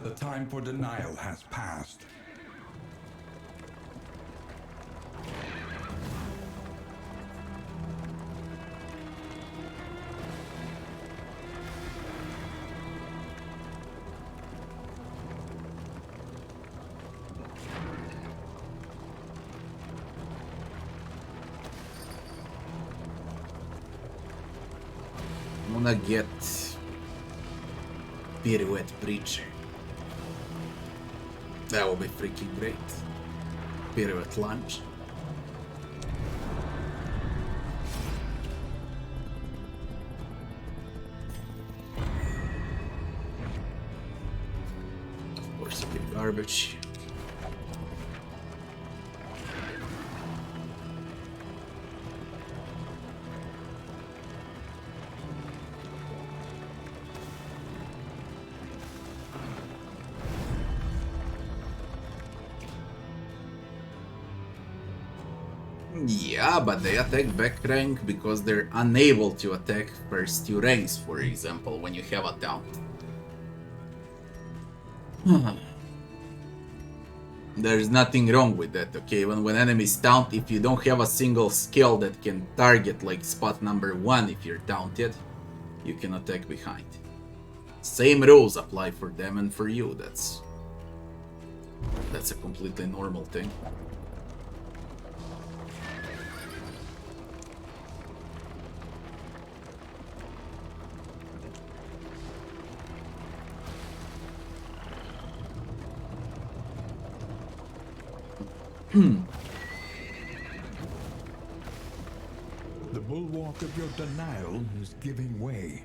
The time for denial has passed. I'm gonna get pirouette breacher. That will be freaking great. Pirouette lunge. Of course, a bit garbage. Yeah, but they attack back rank because they're unable to attack first two ranks, for example, when you have a down. There's nothing wrong with that, okay? When enemies taunt, if you don't have a single skill that can target, like spot number 1 if you're taunted, you can attack behind. Same rules apply for them and for you. That's a completely normal thing. The bulwark of your denial is giving way.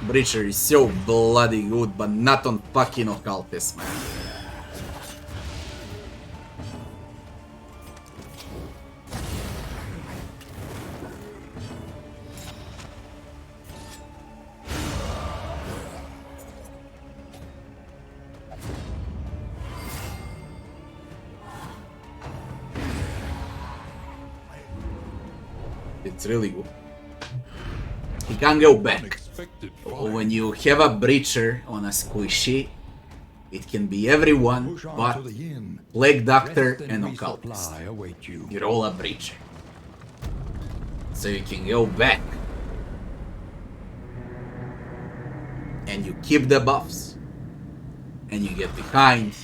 Breacher is so bloody good, but not on fucking occultist, man. It's really good. He can't go back. When you have a breacher on a squishy, it can be everyone but Plague Doctor and Occultist. You roll a breacher. So you can go back. And you keep the buffs. And you get behind.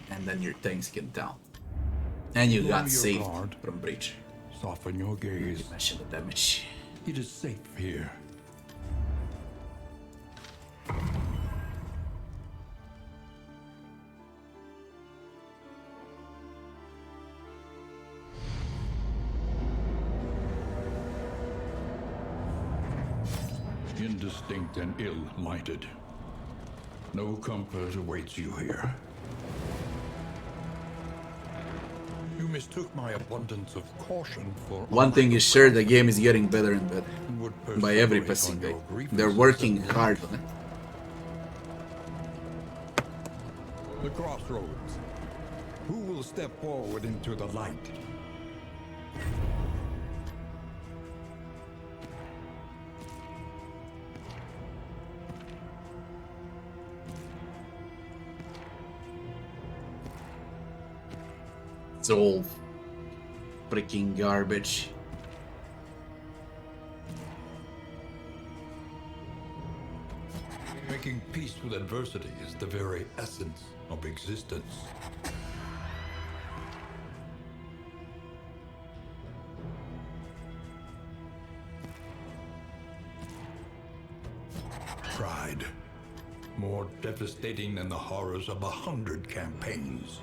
And then your tanks get down. And you got saved from breacher. Soften your gaze. Imagine the damage. It is safe here. indistinct and ill-lighted. No comfort awaits you here. You mistook my abundance of caution for... One thing is sure, the game is getting better and better. would By every perseverate passing on day. your grievances They're working and hard on it. The crossroads. Who will step forward into the light? It's all freaking garbage. Making peace with adversity is the very essence of existence. Pride. More devastating than the horrors of 100 campaigns.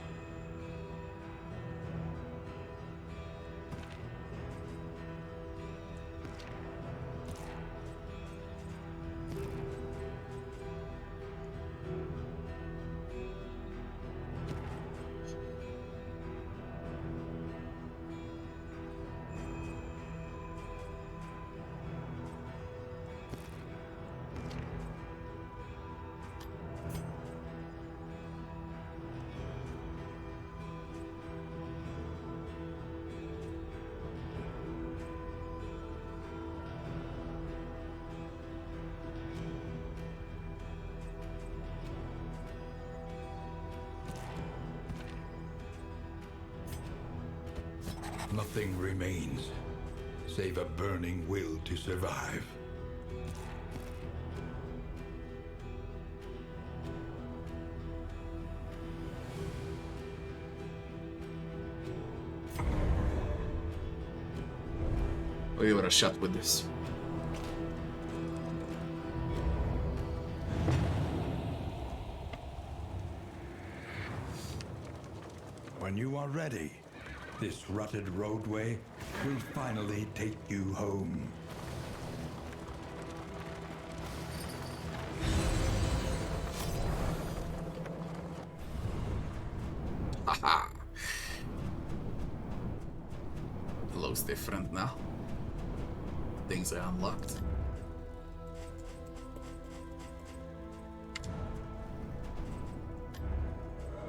Nothing remains, save a burning will to survive. We were a shot with this. When you are ready, this rutted roadway will finally take you home. Haha. Looks different now. Things are unlocked.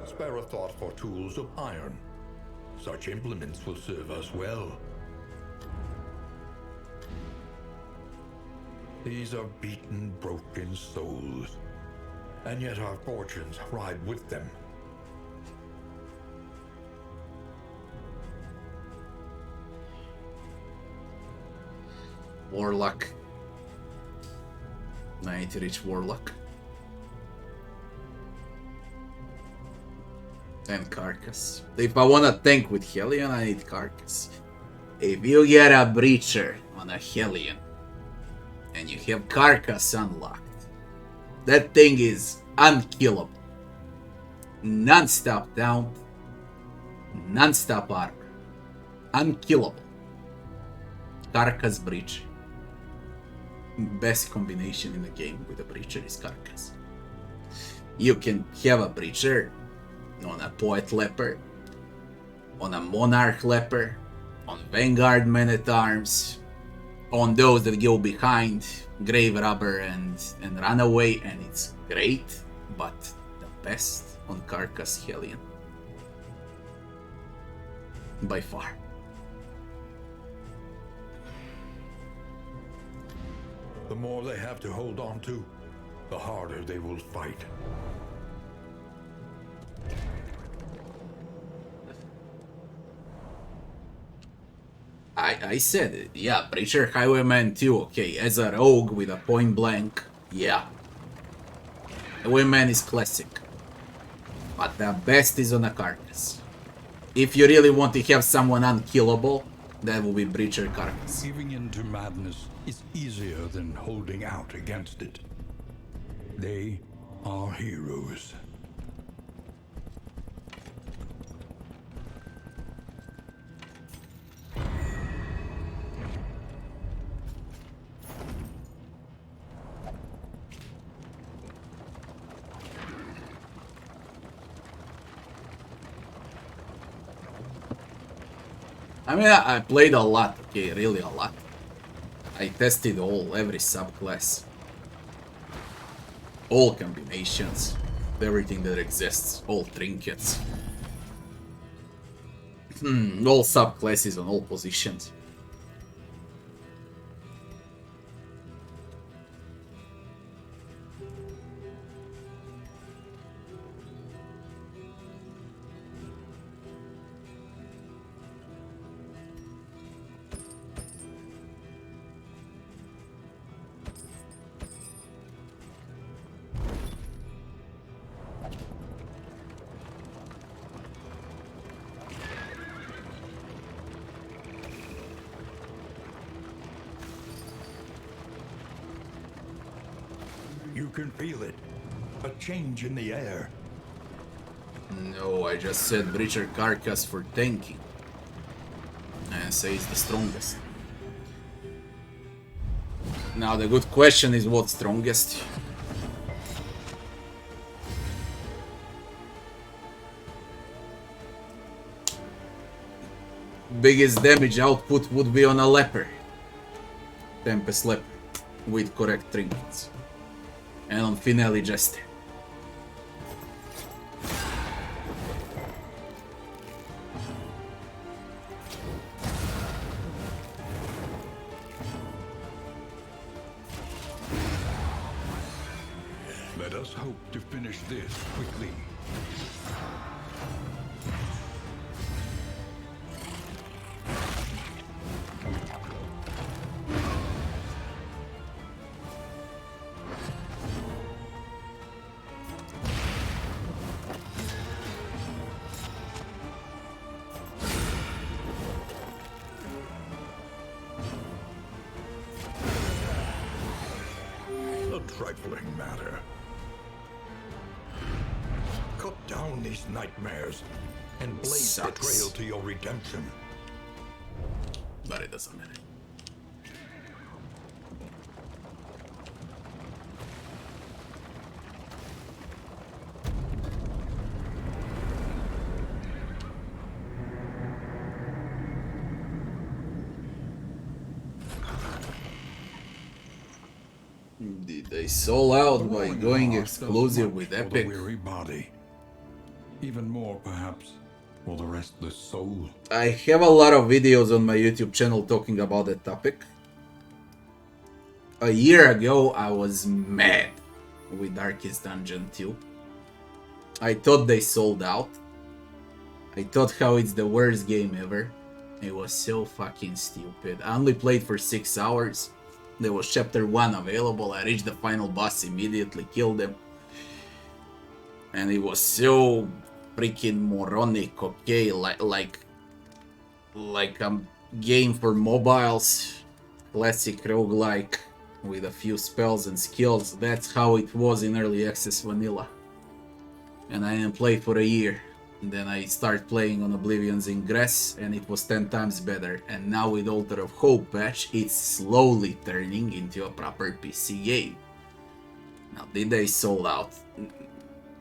Spare a thought for tools of iron. Such implements will serve us well. These are beaten, broken souls, and yet our fortunes ride with them. Warlock. I need to reach Warlock. And Carcass. If I want to tank with Hellion, I need Carcass. If you get a Breacher on a Hellion, and you have Carcass unlocked, that thing is unkillable. Non-stop down, non-stop armor. Unkillable. Carcass Breacher. Best combination in the game with a Breacher is Carcass. You can have a Breacher on a Poet Leper, on a Monarch Leper, on Vanguard Men-at-Arms, on those that go behind Grave Robber and Runaway, and it's great, but the best on Carcass Hellion. By far. The more they have to hold on to, the harder they will fight. I said it, yeah, Breacher Highwayman 2, okay, as a rogue with a point blank, yeah. Highwayman is classic. But the best is on a Carcass. If you really want to have someone unkillable, that will be Breacher Carcass. Giving in to madness is easier than holding out against it. They are heroes. I mean, I played a lot, okay, really a lot. I tested every subclass. All combinations. Everything that exists. All trinkets. All subclasses on all positions. You can feel it. A change in the air. No, I just said Breacher Carcass for tanking. And say it's the strongest. Now the good question is what's strongest? Biggest damage output would be on a leper. Tempest leper. With correct trinkets. And on Finale Jester. Let us hope to finish this quickly. A trifling matter. Cut down these nightmares and blaze the Sucks. trail to your redemption. But it doesn't matter. Did they sold out by going exclusive with For the Epic? weary body. Even more, perhaps, for the restless soul. I have a lot of videos on my YouTube channel talking about that topic. A year ago, I was mad with Darkest Dungeon 2. I thought they sold out. I thought how it's the worst game ever. It was so fucking stupid. I only played for 6 hours. There was chapter 1 available. I reached the final boss immediately, killed them. And it was so freaking moronic, okay? Like a game for mobiles. Classic roguelike with a few spells and skills. That's how it was in early access vanilla. And I didn't play for a year. And then I started playing on Oblivion's Ingress and it was 10 times better. And now with Altar of Hope patch, it's slowly turning into a proper PC game. Now, did they sold out?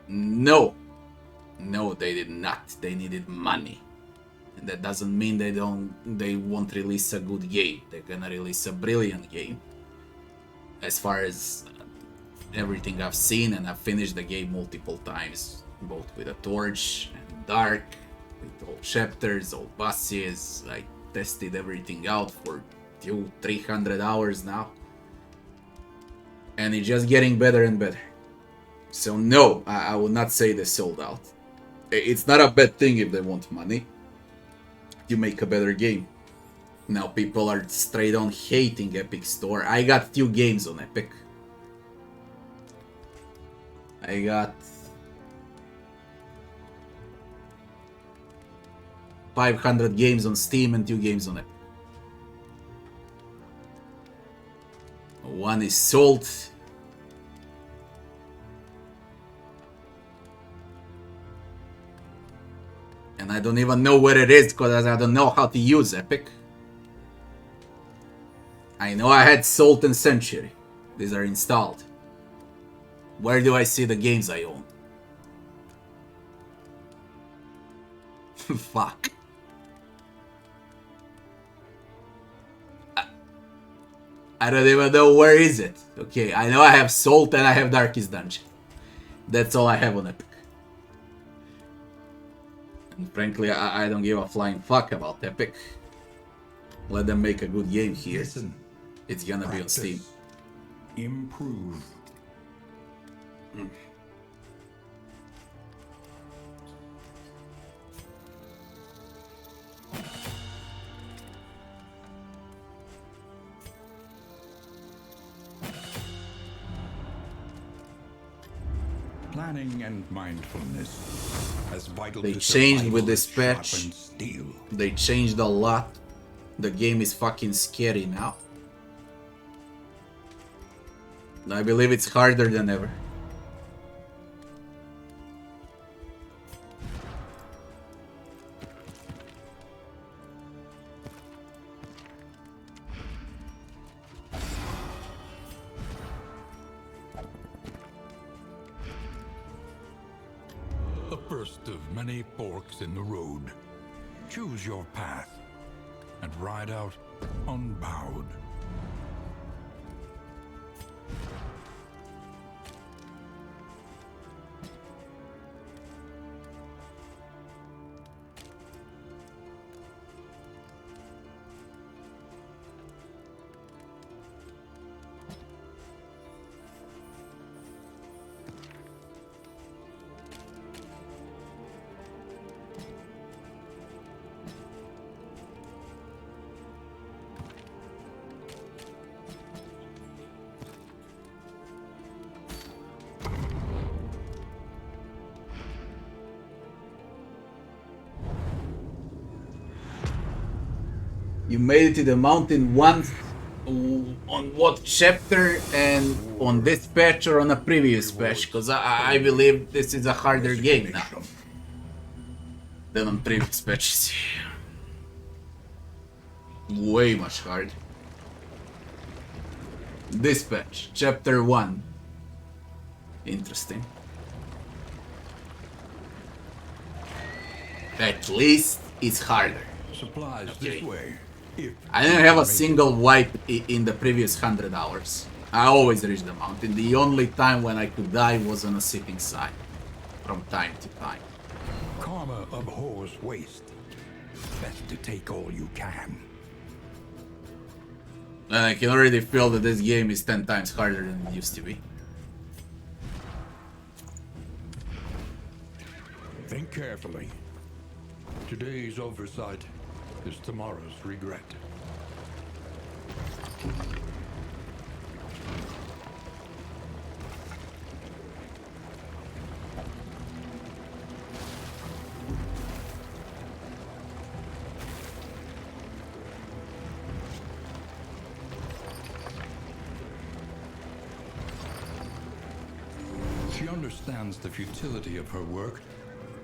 No. No, they did not. They needed money. And that doesn't mean they won't release a good game. They're gonna release a brilliant game. As far as everything I've seen, and I've finished the game multiple times, both with a torch and dark, with all chapters, all bosses. I tested everything out for 200-300 hours now. And it's just getting better and better. So no, I would not say they sold out. It's not a bad thing if they want money. You make a better game. Now people are straight on hating Epic Store. I got 2 games on Epic. I got 500 games on Steam and 2 games on Epic. One is sold. And I don't even know where it is because I don't know how to use Epic. I know I had Salt and Century. These are installed. Where do I see the games I own? Fuck. I don't even know where is it. Okay, I know I have Salt and I have Darkest Dungeon. That's all I have on Epic. And frankly, I don't give a flying fuck about Epic. Let them make a good game here. Listen, It's gonna be on Steam. improve. Planning and mindfulness, as vital They to changed survival with this as patch. sharpened steel. They changed a lot. The game is fucking scary now. I believe it's harder than ever. The first of many forks in the road. Choose your path and ride out unbowed. You made it to the mountain once. On what chapter and on this patch or on a previous patch? Because I believe this is a harder game now than on previous patches. Way much harder. This patch, chapter 1. Interesting. At least it's harder. Supplies Okay. this way. If I didn't have a single wipe in the previous 100 hours. I always reached the mountain. The only time when I could die was on a sitting side. From time to time. karma abhors waste. Best to take all you can. And I can already feel that this game is 10 times harder than it used to be. Think carefully. Today's oversight is tomorrow's regret. She understands the futility of her work,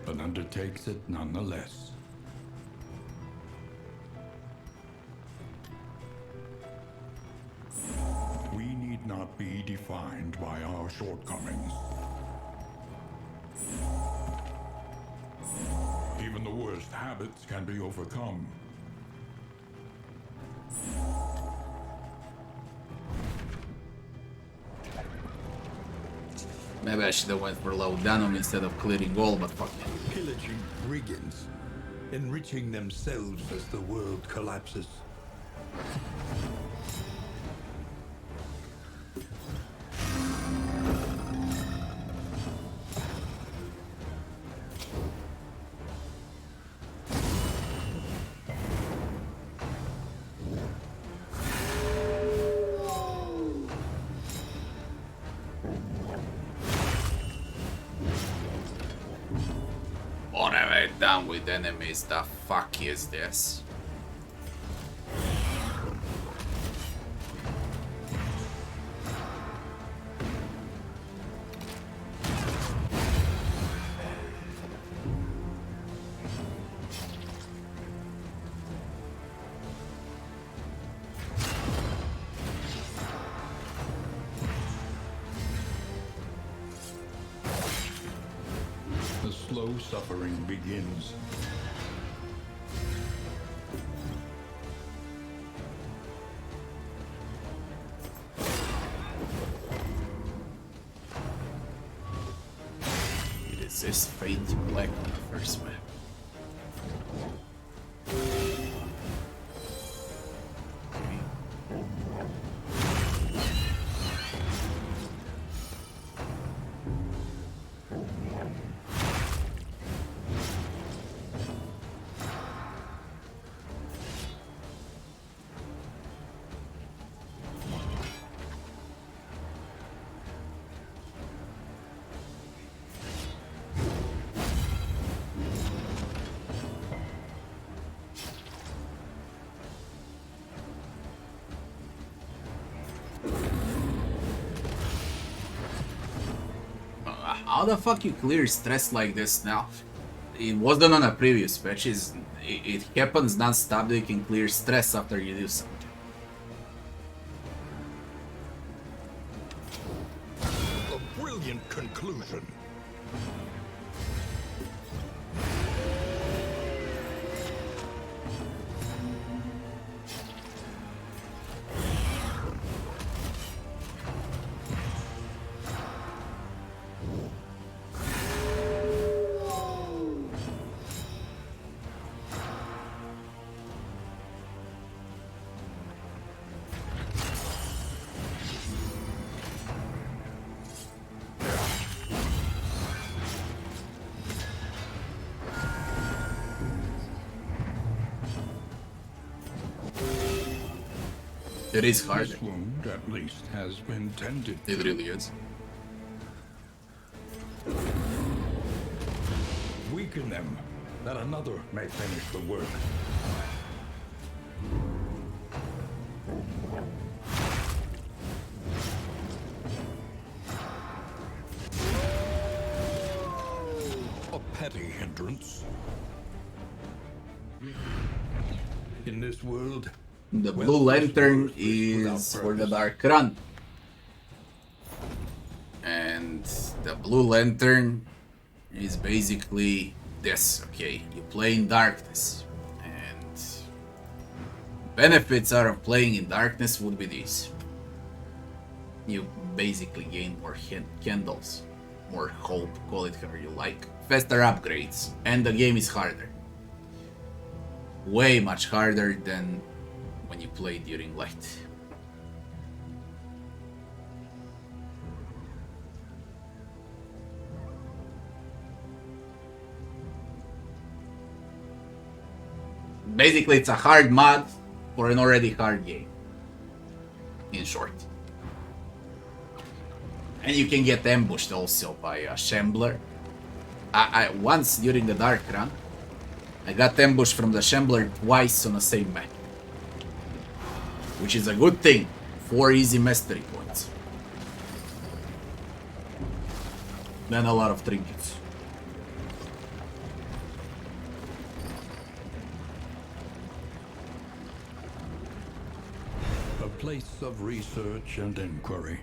but undertakes it nonetheless. We need not be defined by our shortcomings. Even the worst habits can be overcome. Maybe I should have went for low denim instead of clearing all, but fuck it. Pillaging brigands, enriching themselves as the world collapses. Whatever, done with enemies, the fuck is this? The slow suffering begins. this fade to black on the first map. How the fuck you clear stress like this now? It wasn't on a previous patch. It happens non-stop that you can clear stress after you do something. A brilliant conclusion. It is hard. This wound, at least, has been tended. It really is. Weaken them, that another may finish the work. A petty hindrance. In this world, The blue lantern is for the dark run. And the blue lantern is basically this, okay? You play in darkness. And benefits out of playing in darkness would be these. You basically gain more candles, more hope, call it however you like. Faster upgrades, and the game is harder. Way much harder than when you play during light. Basically, it's a hard mod for an already hard game. In short. And you can get ambushed also by a Shambler. I once during the Dark Run, I got ambushed from the Shambler twice on the same map. Which is a good thing. 4 easy mastery points. Then a lot of trinkets. A place of research and inquiry.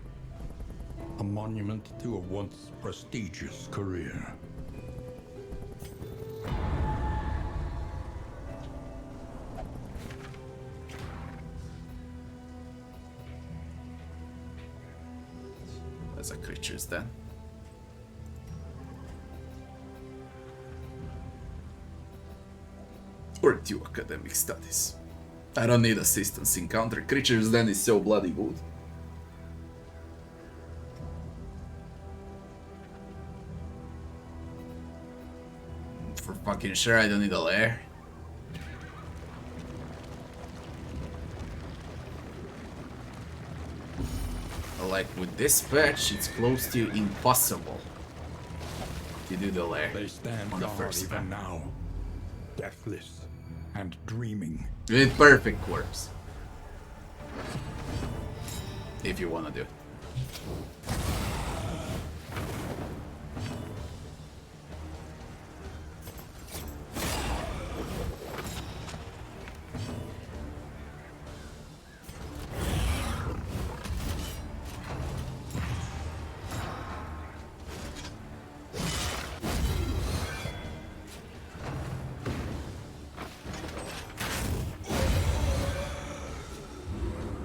A monument to a once prestigious career. As a creatures then. Or 2 academic studies. I don't need assistance in counter creatures then is so bloody good. For fucking sure I don't need a lair. Like with this patch, it's close to impossible to do the lair They stand on the guard first even map. now, deathless and dreaming. With perfect corpse. If you wanna do it.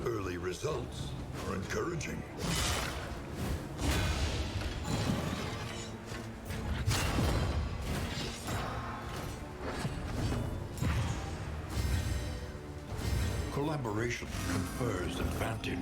Early results are encouraging. Collaboration confers advantage.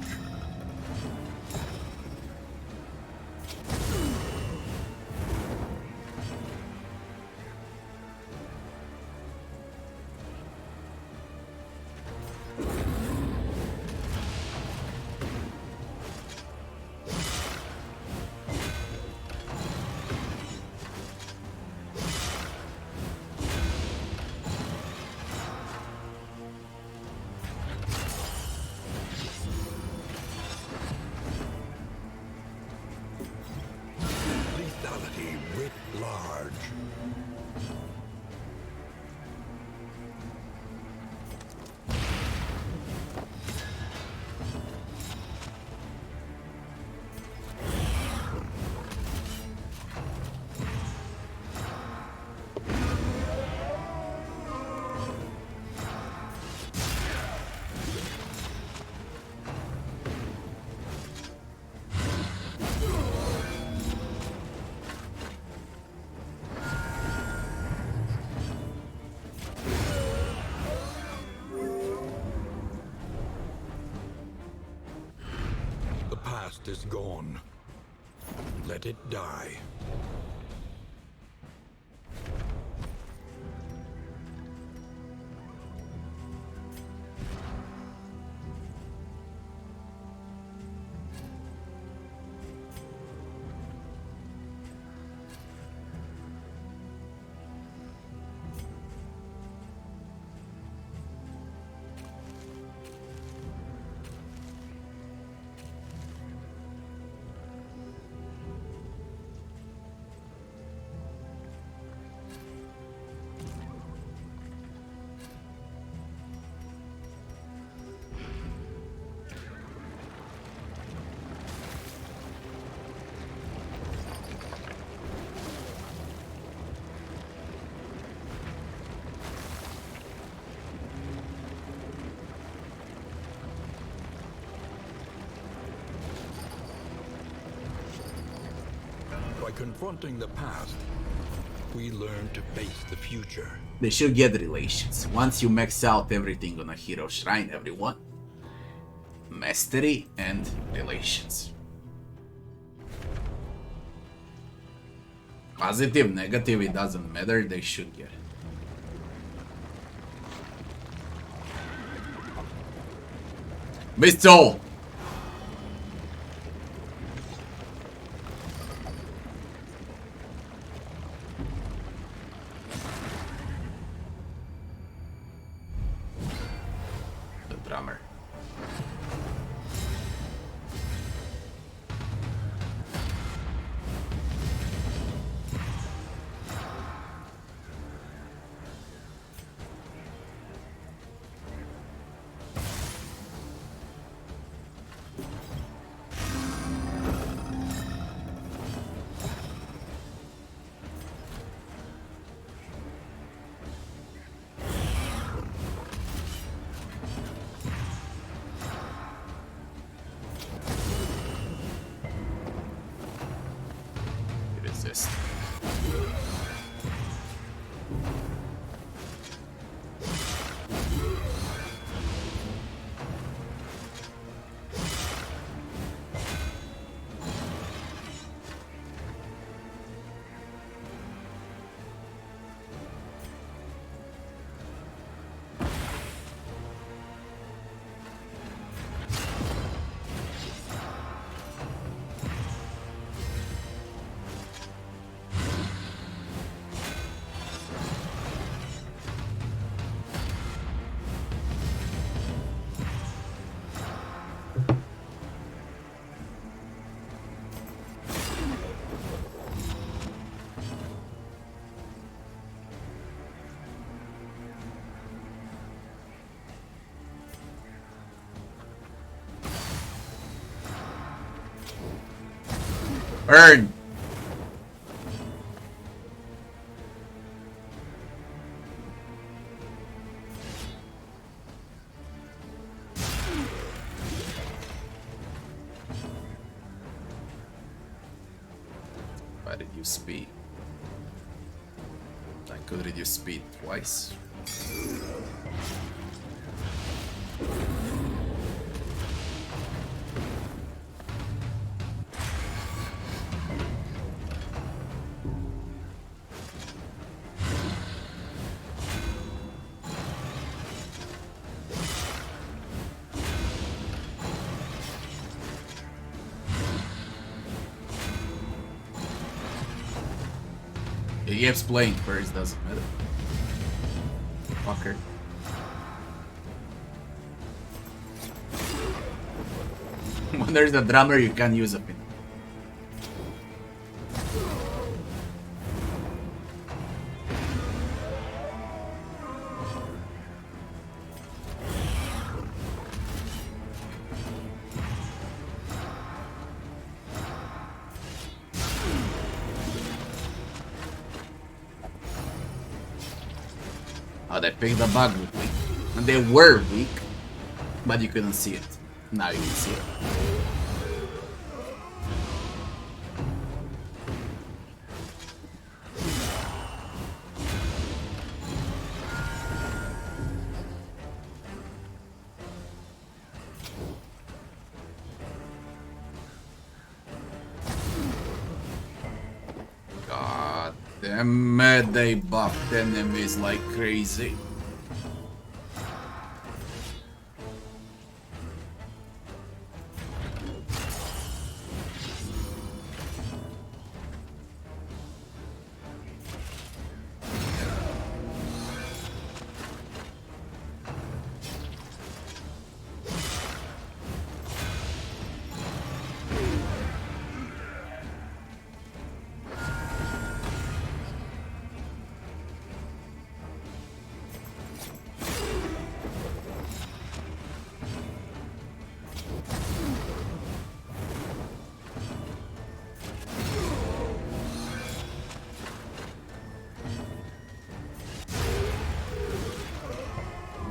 Lethality writ large. The past is gone. Let it die. By confronting the past, we learn to face the future. They should get relations. Once you max out everything on a hero shrine, everyone. Mastery and relations. Positive, negative, it doesn't matter, they should get it. Missile! The drummer. Resist. Burn! Why reduce speed? I could reduce speed twice. Gibbs playing first, doesn't matter. Fucker. When there's the drummer, you can use a pin. Oh, they picked the bug weak. And they were weak, but you couldn't see it. Now you can see it. God damn it, they buffed enemies like crazy.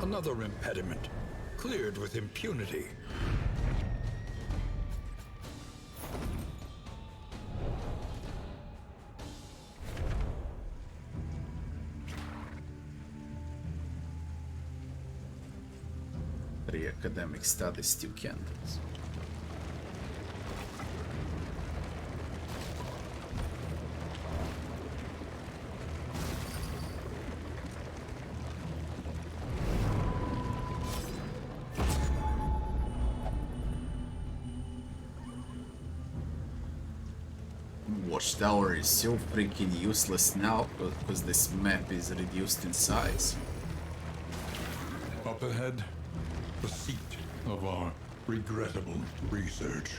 Another impediment, cleared with impunity. Three academic studies, 2 candles. Watchtower is so freaking useless now because this map is reduced in size. Up ahead, the seat of our regrettable research.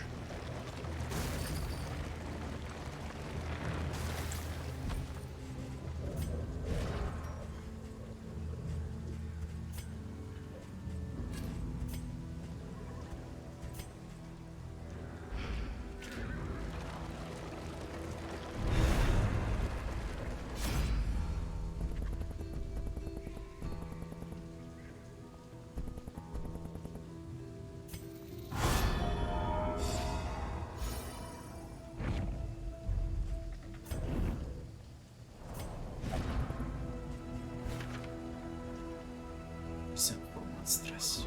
Stress.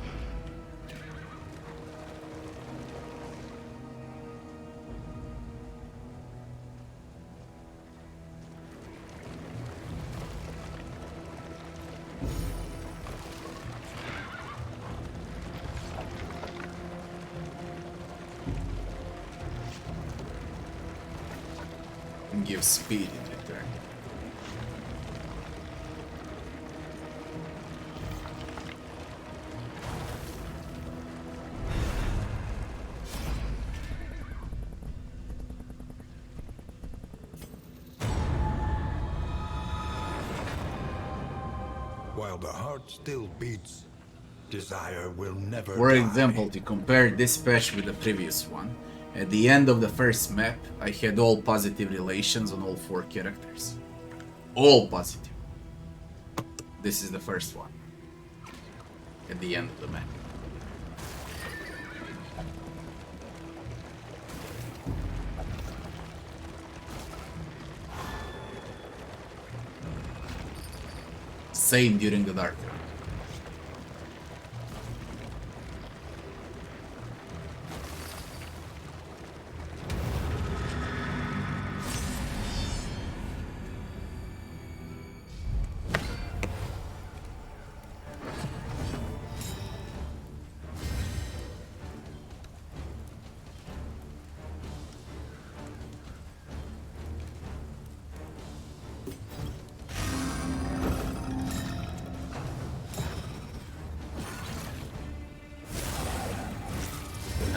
And give speed in return. While the heart still beats, desire will never For die. example, to compare this patch with the previous one, at the end of the first map, I had all positive relations on all 4 characters. All positive. This is the first one. At the end of the map. Same during the Dark Round.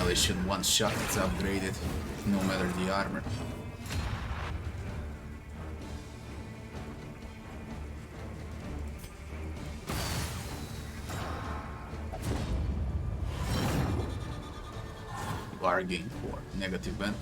Annihilation one shot, it's upgraded, no matter the armor. Bargain for negative vent.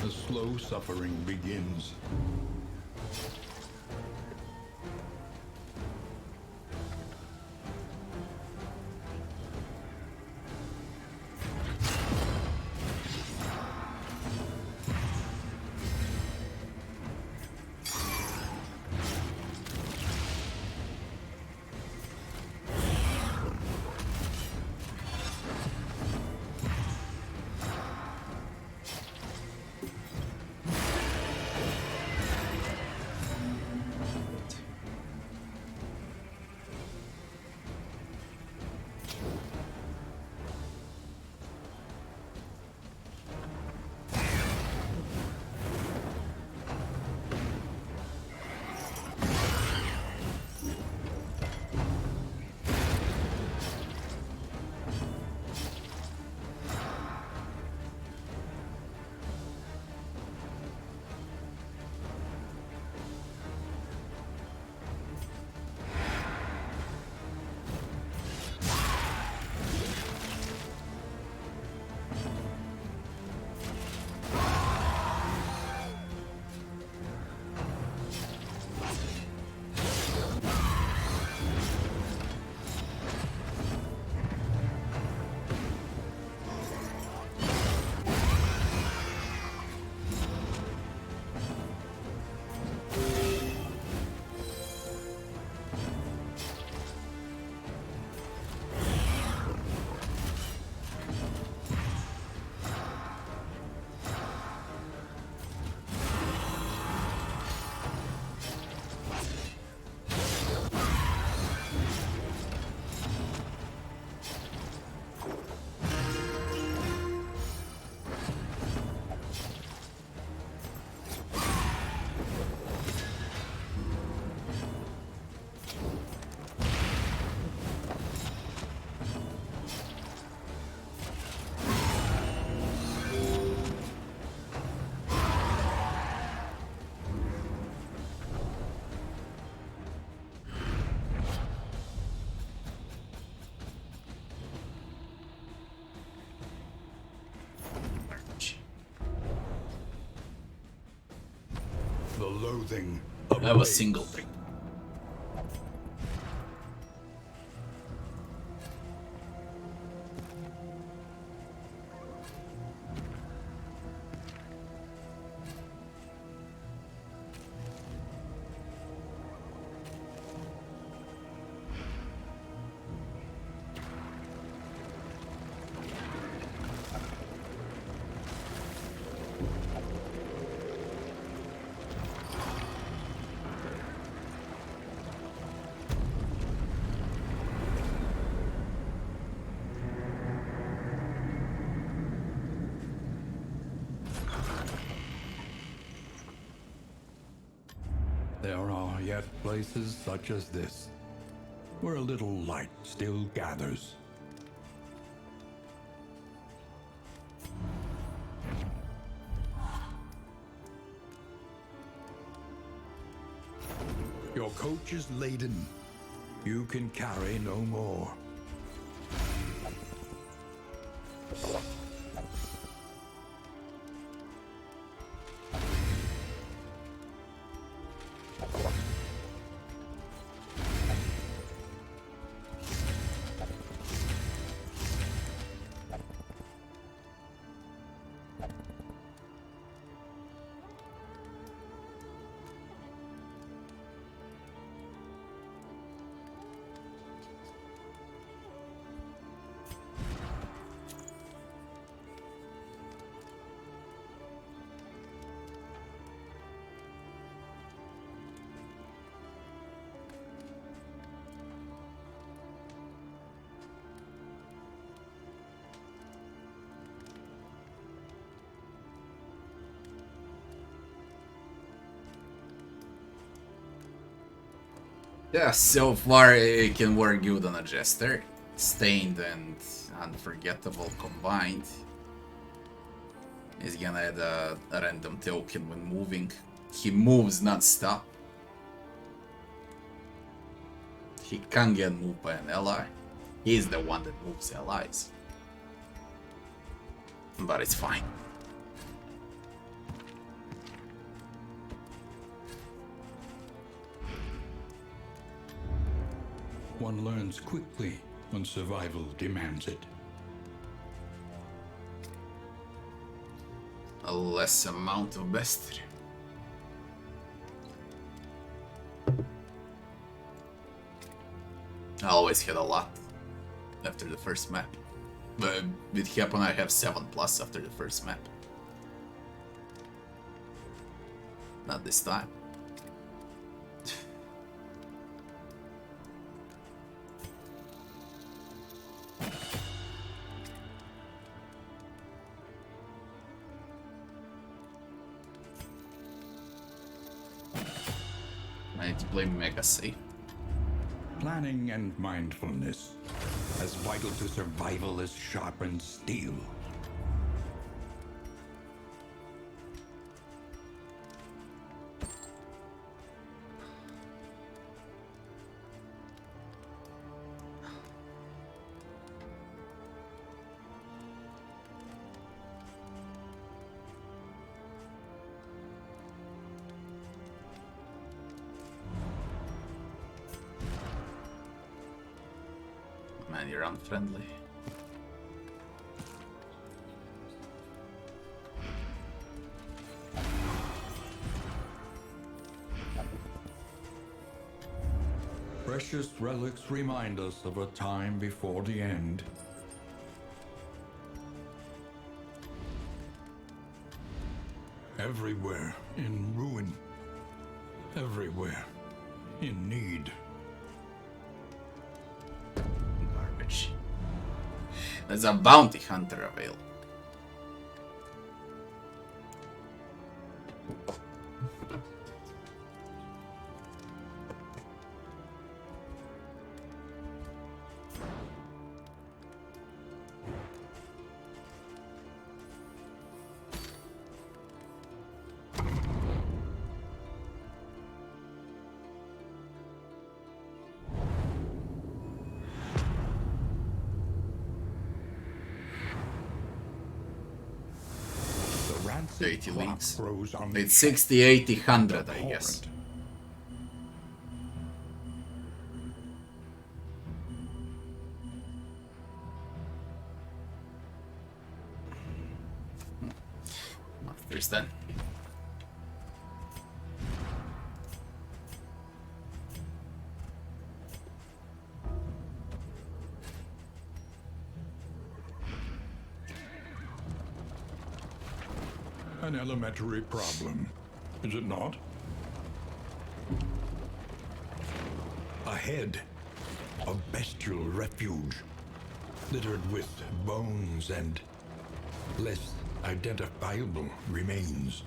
The slow suffering begins. The loathing I have a single drink. There are yet places such as this, where a little light still gathers. Your coach is laden. You can carry no more. Yeah, so far it can work good on a Jester. Stained and Unforgettable combined. He's gonna add a random token when moving. He moves non-stop. He can't get moved by an ally. He's the one that moves allies. But it's fine. One learns quickly when survival demands it. A less amount of bestiary. I always had a lot after the first map. But with Japon I have 7+ after the first map. Not this time. I need to play Mega Safe. Planning and mindfulness, as vital to survival as sharpened steel. Man, you're unfriendly. Precious relics remind us of a time before the end. Everywhere in ruin. Everywhere in need. Garbage. There's a bounty hunter available. Rancid 80 crop leagues. grows on It's 60, 80, 100, I guess. Masters then. An elementary problem, is it not? Ahead, a bestial refuge, littered with bones and less identifiable remains.